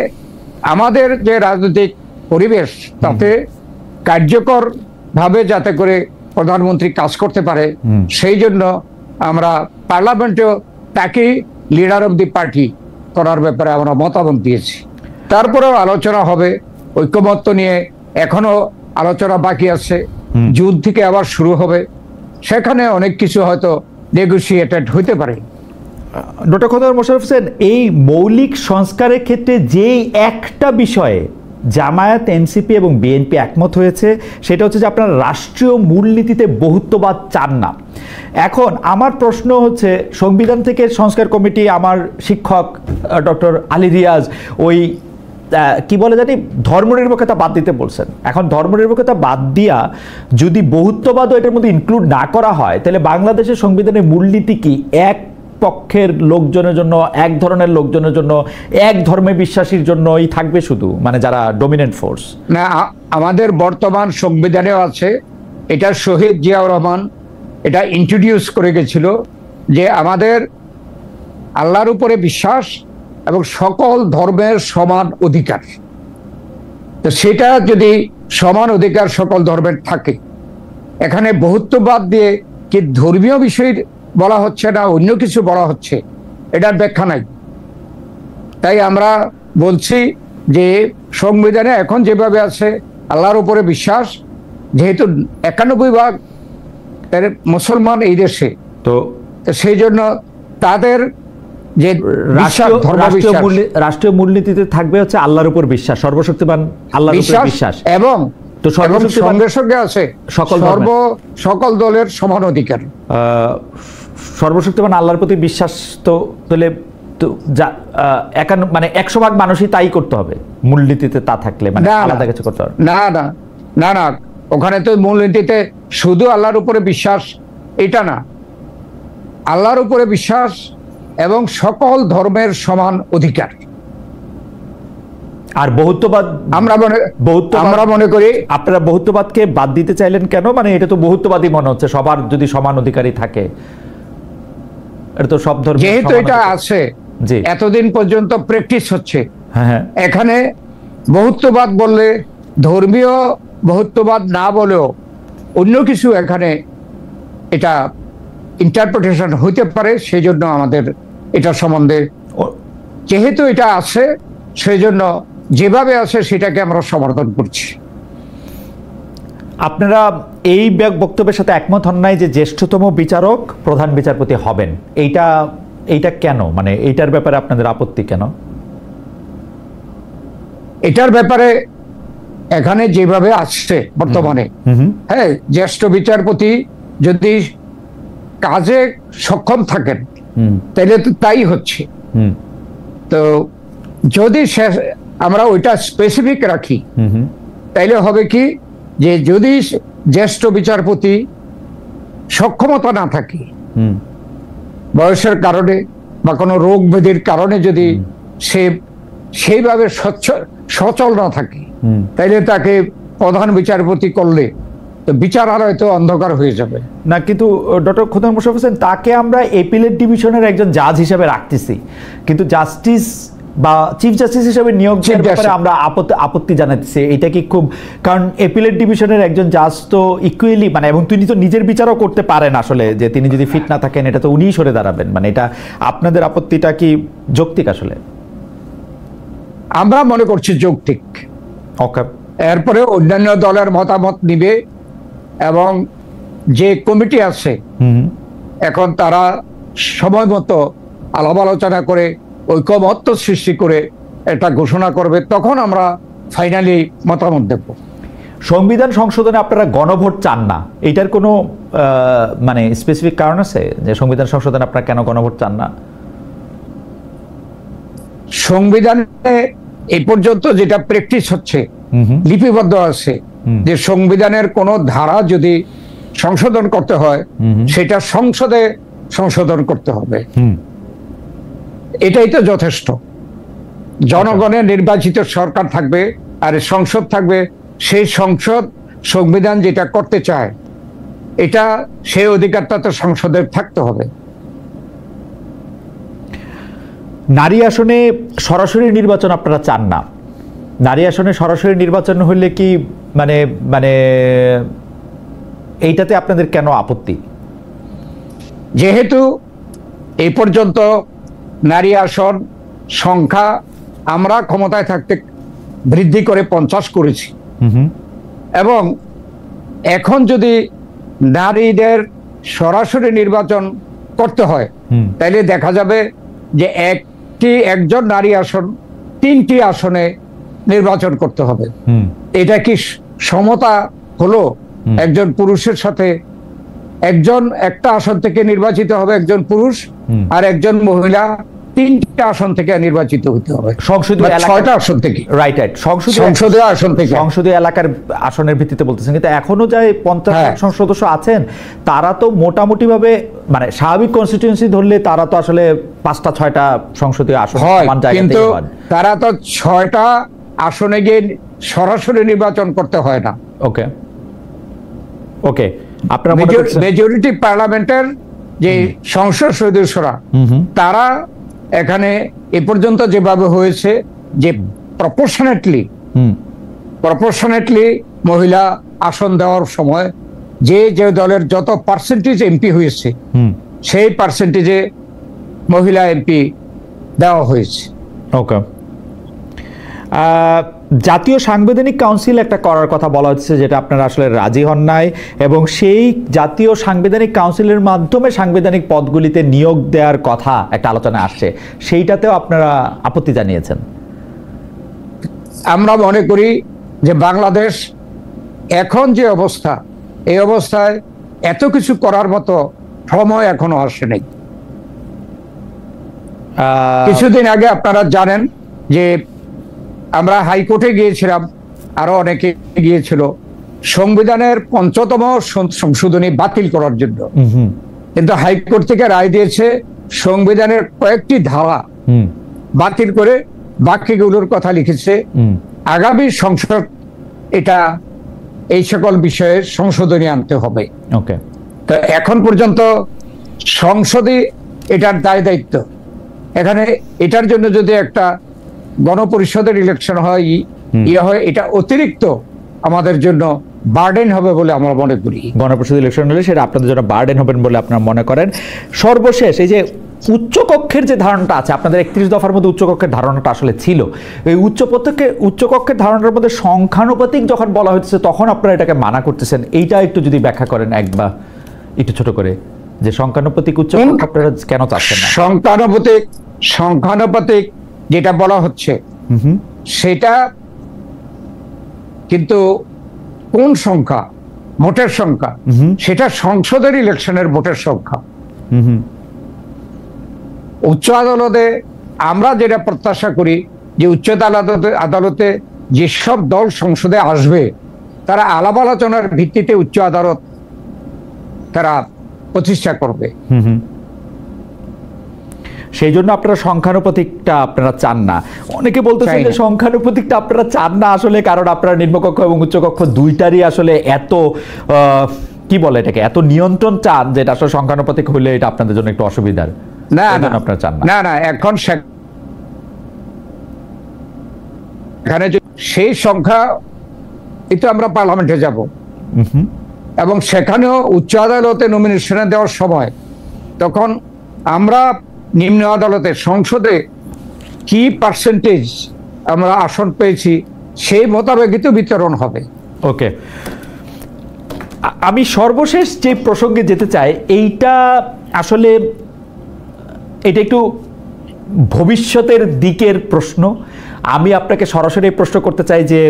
আমাদের যে রাজনৈতিক পরিবেশ তাতে কার্যকর ভাবে যাতে করে প্রধানমন্ত্রী কাজ করতে পারে, সেই জন্য আমরা পার্লামেন্টেও তাকে লিডার অব দি পার্টি করার ব্যাপারে আমরা মতামত দিয়েছি। তারপরেও আলোচনা হবে, ঐক্যমত্য নিয়ে এখনো আলোচনা বাকি আছে, জুন থেকে আবার শুরু হবে, সেখানে অনেক কিছু হয়তো নেগোসিয়েটেড হইতে পারে। ডক্টর খন্দকার মোশাররফ হোসেন, এই মৌলিক সংস্কারের ক্ষেত্রে যেই একটা বিষয়ে জামায়াত, এনসিপি এবং বিএনপি একমত হয়েছে সেটা হচ্ছে যে আপনারা রাষ্ট্রীয় মূলনীতিতে বহুত্ববাদ চান না। এখন আমার প্রশ্ন হচ্ছে, সংবিধান থেকে সংস্কার কমিটি, আমার শিক্ষক ডক্টর আলী রিয়াজ ওই কি বলে জানি ধর্মনিরপেক্ষতা বাদ দিতে বলছেন। এখন ধর্মনিরপেক্ষতা বাদ দিয়া যদি বহুত্ববাদও এটার মধ্যে ইনক্লুড না করা হয়, তাহলে বাংলাদেশের সংবিধানের মূলনীতি কি এক পক্ষের লোকজনের জন্য, এক ধরনের লোকজনের জন্য, এক ধর্মে বিশ্বাসীর জন্যই থাকবে শুধু, মানে যারা ডমিনেন্ট ফোর্স? না, আমাদের বর্তমান সংবিধানেও আছে, এটা শহীদ জিয়াউর রহমান এটা ইন্ট্রোডিউস করে গেছিল যে আমাদের আল্লাহর উপরে বিশ্বাস এবং সকল ধর্মের সমান অধিকার। তো সেটা যদি সমান অধিকার সকল ধর্মের থাকে, এখানে বহুত্ববাদ দিয়ে কি ধর্মীয় বিষয় বলা হচ্ছে না অন্য কিছু বলা হচ্ছে, এটার ব্যাখ্যা নাই। তাই আমরা বলছি যে সংবিধানে এখন যেভাবে আছে আল্লাহর উপরে বিশ্বাস, যেহেতু 91% মুসলমান এই দেশে, তো সেই জন্য তাদের যে রাষ্ট্রীয় মূলনীতিতে থাকবে হচ্ছে আল্লাহর উপর বিশ্বাস, সর্বশক্তিমান আল্লাহর উপর বিশ্বাস, এবং তো সঙ্গে সঙ্গে আছে সকল দলের সমান অধিকার। সর্বশক্তিমান আল্লাহর প্রতি বিশ্বাস তো তাহলে মানে 100% মানুষই তাই করতে হবে মূলনীতিতে, তা থাকলে মানে আলাদা কিছু করতে হবে না। না না না, ওখানে তো মূলনীতিতে শুধু আল্লাহর উপরে বিশ্বাস এটা না, আল্লাহর উপরে বিশ্বাস এবং সকল ধর্মের সমান অধিকার। আর বহুত্ববাদ আমরা মনে করি, আপনারা বহুত্ববাদকে বাদ দিতে চাইলেন কেন? মানে এটা তো বহুত্ববাদী মনে হচ্ছে, সবার যদি সমান অধিকারই থাকে, এটা তো সব ধর্ম, যেহেতু এটা আছে এতদিন পর্যন্ত প্র্যাকটিস হচ্ছে। হ্যাঁ, এখানে বহুত্ববাদ বললে, ধর্মীয় বহুত্ববাদ না বলেও অন্য কিছু এখানে এটা ইন্টারপ্রিটেশন হইতে পারে, সেই জন্য আমাদের এটা সম্বন্ধে, যেহেতু এটা আছে সেই জন্য যেভাবে আছে সেটাকে আমরা সমর্থন করছি। আপনারা এই বক্তব্যের সাথে একমত হন নাই যে জ্যেষ্ঠতম বিচারক প্রধান বিচারপতি হবেন? এইটা কেন, মানে এইটার ব্যাপারে আপনাদের আপত্তি কেন? এটার ব্যাপারে এখানে যেভাবে আসছে বর্তমানে, হ্যাঁ, জ্যেষ্ঠ বিচারপতি যদি কাজে সক্ষম থাকেন তাহলে তো তাই হচ্ছে। তো যদি আমরা ওইটা স্পেসিফিক রাখি তাইলে হবে কি, যে যদি জ্যেষ্ঠ বিচারপতি সক্ষমতা না থাকে, বয়সের কারণে বা কোনো রোগ ব্যাধির কারণে যদি সে সেইভাবে সচল না থাকে, তাইলে তাকে প্রধান বিচারপতি করলে তো বিচার আর হয়তো অন্ধকার হয়ে যাবে না। কিন্তু ডক্টর খন্দকার মোশাররফ হোসেন, তাকে আমরা এপিলেট ডিভিশনের একজন জাজ হিসেবে রাখতেছি, কিন্তু জাস্টিস বা চিফ জাস্টিস হিসেবে নিয়োগ দেওয়ার ব্যাপারে আমরা আপত্তি জানাতেছি। এটা কি খুব, কারণ এপিলেট ডিভিশনের একজন জাজ তো ইকুয়ালি, মানে এবং তিনি তো নিজের বিচারও করতে পারেন আসলে, যে তিনি যদি ফিট না থাকেন এটা তো উনিই সরে দাঁড়াবেন, মানে এটা আপনাদের আপত্তিটা কি যৌক্তিক আসলে? আমরা মনে করছি যৌক্তিক। ওকে, এরপরে অন্যান্য দলের মতামত নিবে এবং যে কমিটি আছে এখন তারা সময় মতো আলাপ আলোচনা করে ঐকমত্য সৃষ্টি করে এটা ঘোষণা করবে, তখন আমরা ফাইনালি মতামত দেব। সংবিধান সংশোধনে আপনারা গণভোট চান না, এটার কোনো মানে স্পেসিফিক কারণ আছে যে সংবিধান সংশোধনে আপনারা কেন গণভোট চান না? সংবিধানে এই পর্যন্ত যেটা প্র্যাকটিস হচ্ছে, লিপিবদ্ধ আছে যে সংবিধানের কোন ধারা যদি সংশোধন করতে হয় সেটা সংসদে সংশোধন করতে হবে, এটাই তো যথেষ্ট। জনগণের নির্বাচিত সরকার থাকবে আর সংসদ থাকবে, সেই সংসদ সংবিধান যেটা করতে চায় এটা সেই অধিকারটা তো সংসদের থাকতে হবে। নারী আসনে সরাসরি নির্বাচন আপনারা চান না, নারী আসনে সরাসরি নির্বাচন হলে কি মানে মানে এইটাতে আপনাদের কেন আপত্তি? যেহেতু এই পর্যন্ত নারী আসন সংখ্যা আমরা ক্ষমতায় থাকতে বৃদ্ধি করে 50 করেছি, এবং এখন যদি নারীদের সরাসরি নির্বাচন করতে হয় তাহলে দেখা যাবে যে একজন নারী আসন 3টি আসনে নির্বাচন করতে হবে। এটা কি সমতা হলো? একজন পুরুষের সাথে একটা আসন থেকে নির্বাচিত হবে একজন পুরুষ, আর একজন মহিলা 3টা আসন থেকে নির্বাচিত হতে হবে, সংসদীয় 6টা আসন থেকে। রাইট রাইট, সংসদীয় আসন থেকে, সংসদীয় এলাকার আসনের ভিত্তিতে বলতেছেন, কিন্তু এখনো যাই 50 সংসদ সদস্য আছেন তারা তো মোটামুটি ভাবে মানে স্বাভাবিক কনস্টিটিউয়েন্সি ধরলে তারা তো আসলে 5টা 6টা সংসদীয় আসন সমান জায়গাতেই হয়, তারা তো 6টা আসনে গিয়ে সরাসরি নির্বাচন করতে হয় না। ওকে ওকে, আপনারা মেজরিটি পার্লামেন্টের যে সংসদ সদস্যরা তারা এখানে এ পর্যন্ত যেভাবে হয়েছে যে প্রপোর্শনেটলি মহিলা আসন দেওয়ার সময় যে দলের যত পার্সেন্টেজ এমপি হয়েছে সেই পার্সেন্টেজে মহিলা এমপি দেওয়া হয়েছে। ওকে, জাতীয় সাংবিধানিক কাউন্সিল একটা করার কথা বলা হচ্ছে যেটা আপনারা আসলে রাজি হন নাই, এবং সেই জাতীয় সাংবিধানিক কাউন্সিলের মাধ্যমে সাংবিধানিক পদগুলিতে নিয়োগ দেওয়ার কথা একটা আলোচনা আসছে, সেইটাতেও আপনারা আপত্তি জানিয়েছেন। আমরা মনে করি যে বাংলাদেশ এখন যে অবস্থা, এই অবস্থায় এত কিছু করার মতো সময় এখনো আসে নাই। কিছুদিন আগে আপনারা জানেন যে আমরা হাইকোর্টে গিয়েছিলাম, আরো অনেকে গিয়েছিল সংবিধানের ৫তম সংশোধনী বাতিল করার জন্য, কিন্তু হাইকোর্ট থেকে রায় দিয়েছে সংবিধানের কয়েকটি ধারা বাতিল করে বাকিগুলোর কথা লিখেছে আগামী সংসদ এটা এই সকল বিষয়ে সংশোধনী আনতে হবে। ওকে, তো এখন পর্যন্ত সংসদে এটার দায় দায়িত্ব, এখানে এটার জন্য যদি একটা গণপরিষদের ইলেকশন হয় এটা অতিরিক্ত আমাদের জন্য বার্ডেন হবে বলে আমরা মনে করি। গণপরিষদ ইলেকশন হলে সেটা আপনাদের জন্য বার্ডেন হবেন বলে আপনারা মনে করেন। সর্বশেষ এই যে উচ্চকক্ষের যে ধারণাটা আছে, আপনাদের 31 দফার মধ্যে উচ্চকক্ষের ধারণাটা আসলে ছিল, এই উচ্চকক্ষের ধারণার মধ্যে সংখ্যানুপাতিক যখন বলা হচ্ছে তখন আপনারা এটাকে মানা করতেছেন, এইটা একটু যদি ব্যাখ্যা করেন একবার একটু ছোট করে, যে সংখ্যানুপাতিক উচ্চকক্ষ আপনারা কেন চাচ্ছেন না? সংখ্যানুপাতিক যেটা বলা হচ্ছে সেটা কিন্তু কোন সংখ্যা, ভোটের সংখ্যা, সেটা সংসদের ইলেকশনের ভোটের সংখ্যা। উচ্চ আদালতে আমরা যেটা প্রত্যাশা করি যে উচ্চ আদালতে যেসব দল সংসদে আসবে তারা আলাপ আলোচনার ভিত্তিতে উচ্চ আদালত তারা প্রতিষ্ঠা করবে। সেই জন্য আপনারা সংখ্যানুপাতিকটা আপনারা চান না। অনেকে বলতেছেন যে সংখ্যানুপাতিকটা আপনারা চান না আসলে কারণ আপনারা নিম্নকক্ষ এবং উচ্চকক্ষ দুইটারই আসলে এত কি বলে এটাকে এত নিয়ন্ত্রণ চান যেটা আসলে সংখ্যানুপাতিক হলে এটা আপনাদের জন্য একটু অসুবিধার। না আপনারা চান না, না এখন এখানে সেই সংখ্যা কিন্তু আমরা পার্লামেন্টে যাব এবং সেখানেও উচ্চ আদালতে নমিনেশনে দেওয়ার সময় তখন আমরা নিম্ন আদালতে সংসদে কি পার্সেন্টেজ আমরা আসন পেয়েছি সেই মোতাবেকই তো বিতরণ হবে। ওকে, আমি সর্বশেষ যে প্রসঙ্গে যেতে চাই, এইটা আসলে এটা একটু ভবিষ্যতের দিকের প্রশ্ন। আমি আপনাকে সরাসরি প্রশ্ন করতে চাই যে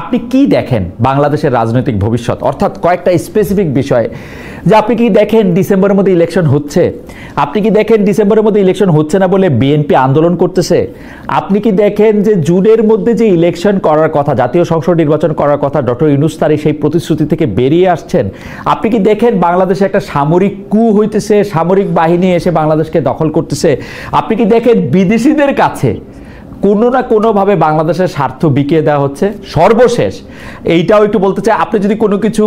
আপনি কি দেখেন বাংলাদেশের রাজনৈতিক ভবিষ্যৎ, অর্থাৎ কয়েকটা স্পেসিফিক বিষয়, যে আপনি কি দেখেন ডিসেম্বরের মধ্যে ইলেকশন হচ্ছে? আপনি কি দেখেন ডিসেম্বরের মধ্যে ইলেকশন হচ্ছে না বলে বিএনপি আন্দোলন করতেছে? আপনি কি দেখেন যে জুনের মধ্যে যে ইলেকশন করার কথা, জাতীয় সংসদ নির্বাচন করার কথা ডক্টর ইউনূস তার সেই প্রতিশ্রুতি থেকে বেরিয়ে আসছেন? আপনি কি দেখেন বাংলাদেশে একটা সামরিক কু হইতেছে, সামরিক বাহিনী এসে বাংলাদেশকে দখল করতেছে? আপনি কি দেখেন বিদেশিদের কাছে কোনো না কোনোভাবে বাংলাদেশের স্বার্থ বিকিয়ে দেওয়া হচ্ছে? সর্বশেষ এইটাও একটু বলতে চাই, আপনি যদি কোনো কিছু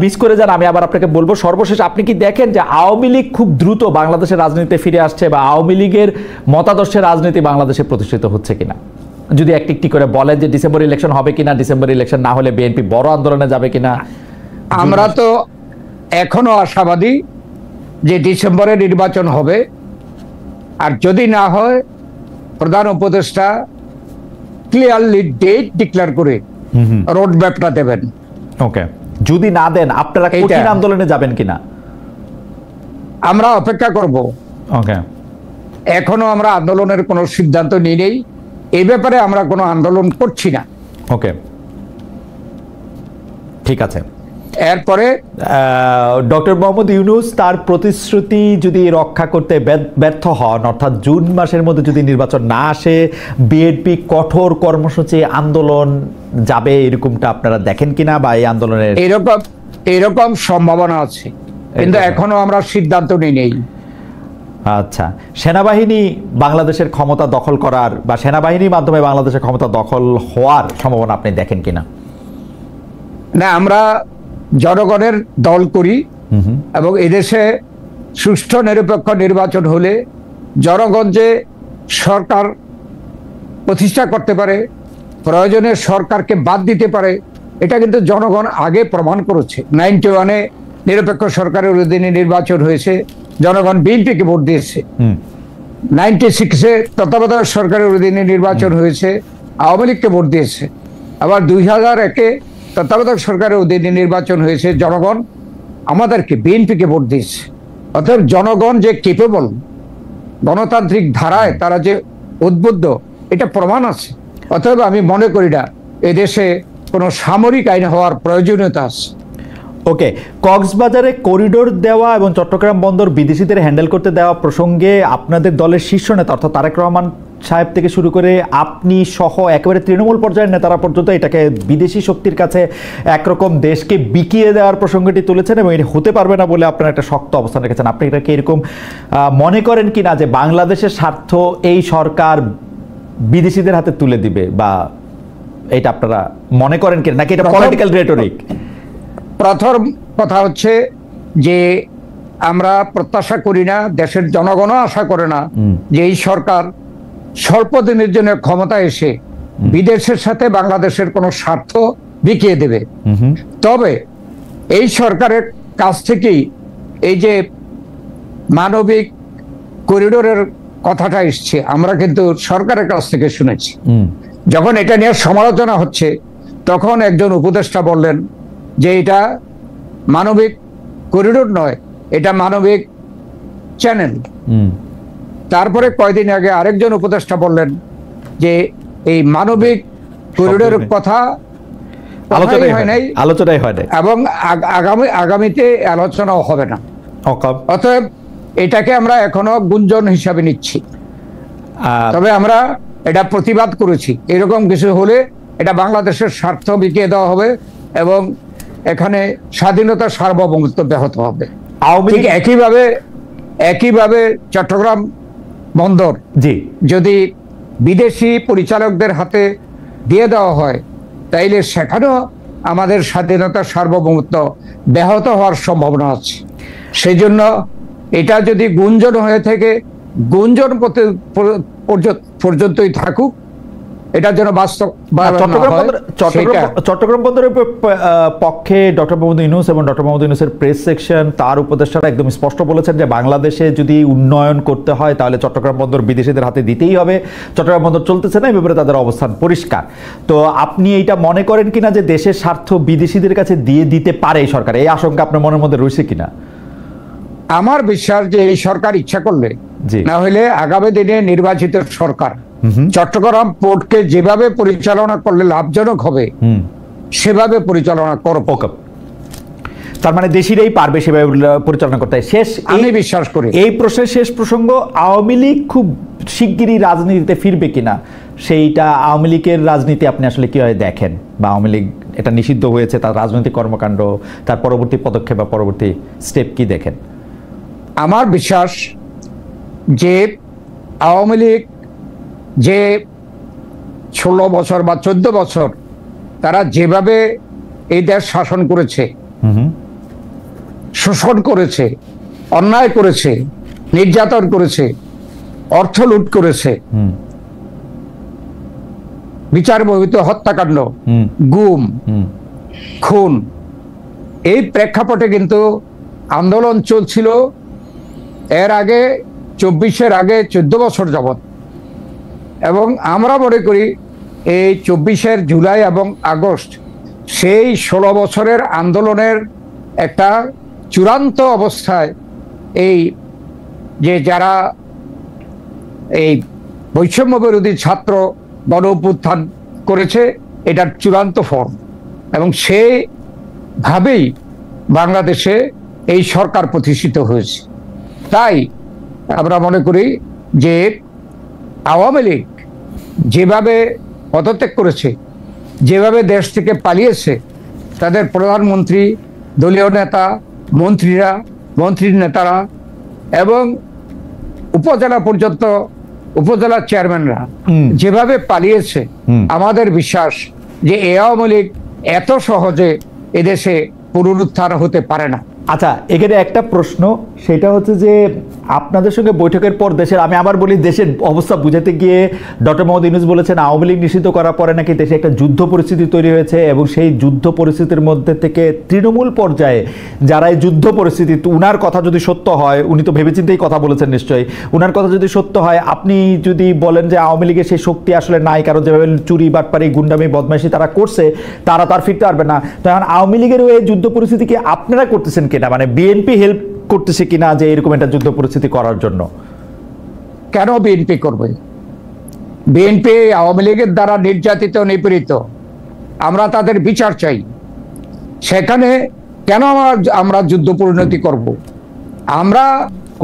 মিস করে যান আমি আবার আপনাকে বলবো। সর্বশেষ আপনি কি দেখেন যে আওয়ামী লীগ খুব দ্রুত বাংলাদেশের রাজনীতিতে ফিরে আসছে, বা আওয়ামী লীগের মতাদর্শের রাজনীতি বাংলাদেশে প্রতিষ্ঠিত হচ্ছে কিনা? যদি একটি একটি করে বলেন যে ডিসেম্বর ইলেকশন হবে কিনা, ডিসেম্বর ইলেকশন না হলে বিএনপি বড় আন্দোলনে যাবে কিনা? আমরা তো এখনো আশাবাদী যে ডিসেম্বরে নির্বাচন হবে, আর যদি না হয় প্রধান উপদেষ্টা ক্লিয়ারলি ডেট ডিক্লেয়ার করে রোড ম্যাপটা দেবেন। ওকে, যদি না দেন আপনারা কঠিন আন্দোলনে যাবেন কিনা? আমরা অপেক্ষা করব। ওকে, এখনো আমরা আন্দোলনের কোনো সিদ্ধান্ত নিই নেই, এই ব্যাপারে আমরা কোনো আন্দোলন করছি না। ওকে, ঠিক আছে। এরপরে ডক্টর মোহাম্মদ ইউনূস তার প্রতিশ্রুতি যদি রক্ষা করতে ব্যর্থ হন, অর্থাৎ জুন মাসের মধ্যে যদি নির্বাচন না আসে, বিএনপি কঠোর কর্মসূচি আন্দোলন যাবে, এরকমটা আপনারা দেখেন কিনা? বা এই আন্দোলনের এরকম সম্ভাবনা আছে, কিন্তু এখনো আমরা সিদ্ধান্ত নিই নেই। আচ্ছা, সেনাবাহিনী বাংলাদেশের ক্ষমতা দখল করার বা সেনাবাহিনীর মাধ্যমে বাংলাদেশের ক্ষমতা দখল হওয়ার সম্ভাবনা আপনি দেখেন কিনা? না, আমরা জনগণের দল করি এবং এদেশে সুষ্ঠু নিরপেক্ষ নির্বাচন হলে জনগণ যে সরকার প্রতিষ্ঠা করতে পারে, প্রয়োজনে সরকারকে বাদ দিতে পারে, এটা কিন্তু জনগণ আগে প্রমাণ করেছে। 91-এ নিরপেক্ষ সরকারের অধীনে নির্বাচন হয়েছে, জনগণ বিএনপিকে ভোট দিয়েছে। 96-এ তত্ত্বাবধায়ক সরকারের অধীনে নির্বাচন হয়েছে, আওয়ামী লীগকে ভোট দিয়েছে। আবার 2001-এ তত্ত্বাবধায়ক সরকারের অধীনে নির্বাচন হয়েছে, জনগণ আমাদেরকে বিএনপিকে ভোট দিয়েছে। অর্থাৎ জনগণ যে কেপেবল, গণতান্ত্রিক ধারায় তারা যে উদ্বুদ্ধ, এটা প্রমাণ আছে। অতএব আমি মনে করি না এদেশে কোনো সামরিক আইন হওয়ার প্রয়োজনীয়তা আছে। ওকে, কক্সবাজারে করিডোর দেওয়া এবং চট্টগ্রাম বন্দর বিদেশিদের হ্যান্ডেল করতে দেওয়া প্রসঙ্গে আপনাদের দলের শীর্ষ নেতা অর্থাৎ তারেক রহমান সাহেব থেকে শুরু করে আপনি সহ একেবারে তৃণমূল পর্যায়ের নেতারা পর্যন্ত এটাকে বিদেশি শক্তির কাছে একরকম দেশকে বিকিয়ে দেওয়ার প্রসঙ্গটি তুলেছেন, এবং এটা হতে পারবে না বলে আপনারা একটা শক্ত অবস্থান রেখেছেন। আপনি এটাকে এরকম মনে করেন কি না যে বাংলাদেশের স্বার্থ এই সরকার বিদেশিদের হাতে তুলে দিবে, বা এটা আপনারা মনে করেন কি নাকি এটা পলিটিক্যাল রেটরিক? প্রথম কথা হচ্ছে যে আমরা প্রত্যাশা করি না, দেশের জনগণও আশা করে না যে এই সরকার স্বল্প দিনের জন্য ক্ষমতা এসে বিদেশের সাথে বাংলাদেশের কোনো স্বার্থ বিকিয়ে দেবে। তবে এই সরকারের কাছ থেকেই এই যে মানবিক করিডোরের কথাটা এসছে, আমরা কিন্তু সরকারের কাছ থেকে শুনেছি। যখন এটা নিয়ে সমালোচনা হচ্ছে তখন একজন উপদেষ্টা বললেন যে এটা মানবিক করিডোর নয়, এটা মানবিক চ্যানেল। তারপরে কয়দিন আগে আরেকজন উপদেষ্টা বললেন যে এই মানবিক করিডোরের কথা আলোচনাই হয় নাই এবং আগামীতে আলোচনাও হবে না। অতএব এটাকে আমরা এখনো গুঞ্জন হিসাবে নিচ্ছি, তবে আমরা এটা প্রতিবাদ করেছি। এরকম কিছু হলে এটা বাংলাদেশের স্বার্থ বিকিয়ে দেওয়া হবে এবং এখানে স্বাধীনতা সার্বভৌমত্ব ব্যাহত হবে। ঠিক একইভাবে চট্টগ্রাম বন্দর যদি বিদেশি পরিচালকদের হাতে দিয়ে দেওয়া হয় তাইলে সেখানেও আমাদের স্বাধীনতা সার্বভৌমত্ব ব্যাহত হওয়ার সম্ভাবনা আছে। সেই জন্য এটা যদি গুঞ্জন হয়ে থাকে, গুঞ্জন পর্যন্তই থাকুক, এটার জন্য বাস্তব চট্টগ্রাম বন্দরের পক্ষে ডক্টর মোহাম্মদ ইউনূস এবং ডক্টর মোহাম্মদ ইউনূসের প্রেস সেকশন তার উপদেষ্টারা একদম স্পষ্ট বলেছেন যে বাংলাদেশে যদি উন্নয়ন করতে হয় তাহলে চট্টগ্রাম বন্দর বিদেশিদের হাতে দিতেই হবে। চট্টগ্রাম বন্দর চলতেছে না, এই ব্যাপারে তাদের অবস্থান পরিষ্কার। তো আপনি এইটা মনে করেন কিনা যে দেশের স্বার্থ বিদেশিদের কাছে দিয়ে দিতে পারে এই সরকার, এই আশঙ্কা আপনার মনের মধ্যে রয়েছে কিনা? আমার বিশ্বাস যে এই সরকার ইচ্ছা করলে, না হলে আগামী দিনে নির্বাচিত সরকার চট্টগ্রাম পোর্টকে যেভাবে পরিচালনা করলে লাভজনক হবে সেভাবে পরিচালনা করবে। তার মানে দেশিরাই পারবে সেভাবে পরিচালনা করতে। শেষ আমি বিশ্বাস করি এই প্রশ্নের শেষ প্রসঙ্গ, আওয়ামী লীগ খুব শিগগিরই রাজনীতিতে ফিরবে কিনা, সেইটা আওয়ামী লীগের রাজনীতি আপনি আসলে কিভাবে দেখেন? বা আওয়ামী লীগ এটা নিষিদ্ধ হয়েছে, তার রাজনৈতিক কর্মকাণ্ড, তার পরবর্তী পদক্ষেপ বা পরবর্তী স্টেপ কি দেখেন? আমার বিশ্বাস যে আওয়ামী লীগ যে 16 বছর বা 14 বছর তারা যেভাবে এই দেশ শাসন করেছে, শোষণ করেছে, অন্যায় করেছে, নির্যাতন করেছে, অর্থ লুট করেছে, বিচার বহির্ভূত হত্যাকাণ্ড, গুম, খুন, এই প্রেক্ষাপটে কিন্তু আন্দোলন চলছিল এর আগে 24-এর আগে 14 বছর যাবৎ। এবং আমরা মনে করি এই 24-এর জুলাই এবং আগস্ট সেই 16 বছরের আন্দোলনের একটা চূড়ান্ত অবস্থায় এই যে যারা এই বৈষম্য বিরোধী ছাত্র গণ অভ্যুত্থান করেছে এটার চূড়ান্ত ফর্ম, এবং সেইভাবেই বাংলাদেশে এই সরকার প্রতিষ্ঠিত হয়েছে। তাই আমরা মনে করি যে আওয়ামী লীগ যেভাবে পদত্যাগ করেছে, যেভাবে দেশ থেকে পালিয়েছে, তাদের প্রধানমন্ত্রী, দলীয় নেতা, মন্ত্রীরা, মন্ত্রীর নেতারা এবং উপজেলা পর্যন্ত উপজেলার চেয়ারম্যানরা যেভাবে পালিয়েছে, আমাদের বিশ্বাস যে আওয়ামী লীগ এত সহজে এদেশে পুনরুত্থান হতে পারে না। আচ্ছা, এখানে একটা প্রশ্ন, সেটা হচ্ছে যে আপনাদের সঙ্গে বৈঠকের পর দেশের, আমি আবার বলি, দেশের অবস্থা বুঝাতে গিয়ে ডক্টর মোহাম্মদ ইউনূস বলেছেন আওয়ামী লীগ নিষিদ্ধ করার পরে নাকি দেশে একটা যুদ্ধ পরিস্থিতি তৈরি হয়েছে, এবং সেই যুদ্ধ পরিস্থিতির মধ্যে থেকে তৃণমূল পর্যায়ে যারা এই যুদ্ধ পরিস্থিতি, উনার কথা যদি সত্য হয়, উনি তো ভেবেচিন্তেই কথা বলেছেন নিশ্চয়ই, উনার কথা যদি সত্য হয়, আপনি যদি বলেন যে আওয়ামী লীগের সেই শক্তি আসলে নাই, কারণ যেভাবে চুরি, বাটপারি, গুন্ডামি, বদমাইশি তারা করছে, তারা তার ফিরতে পারবে না, তখন আওয়ামী লীগের ওই যুদ্ধ পরিস্থিতি কি আপনারা করতেছেন কিনা, মানে বিএনপি হেল্প করতেছে কিনা যে এরকম একটা যুদ্ধ পরিস্থিতি করার জন্য? কেন বিএনপি করবে? বিএনপি আওয়ামী লীগের দ্বারা নির্যাতিত, নিপীড়িত, আমরা তাদের বিচার চাই। সেখানে কেন আমরা যুদ্ধ পরিণতি করব? আমরা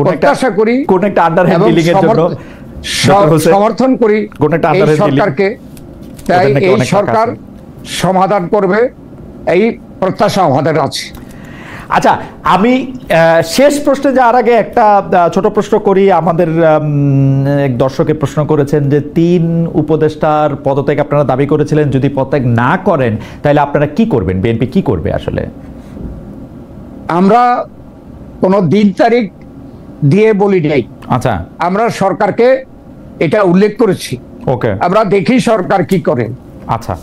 প্রত্যাশা করি কোন একটা আন্ডারহ্যান্ড ডিলিং এর জন্য সমর্থন করি এই সরকারকে, তাই এই সরকার সমাধান করবে, এই প্রত্যাশা আমাদের আছে। আচ্ছা, আমি শেষ প্রশ্নে যাওয়ার আগে একটা ছোট প্রশ্ন করি। আমাদের এক দর্শকে প্রশ্ন করেছেন যে 3 উপদেষ্টার পদত্যাগ আপনারা দাবি করেছিলেন, যদি পদত্যাগ না করেন তাহলে আপনারা কি করবেন, বিএনপি কি করবে? আসলে আমরা কোনো দিন তারিখ দিয়ে বলি নাই। আচ্ছা, আমরা সরকারকে এটা উল্লেখ করেছি। ওকে, আমরা দেখি সরকার কি করে। আচ্ছা।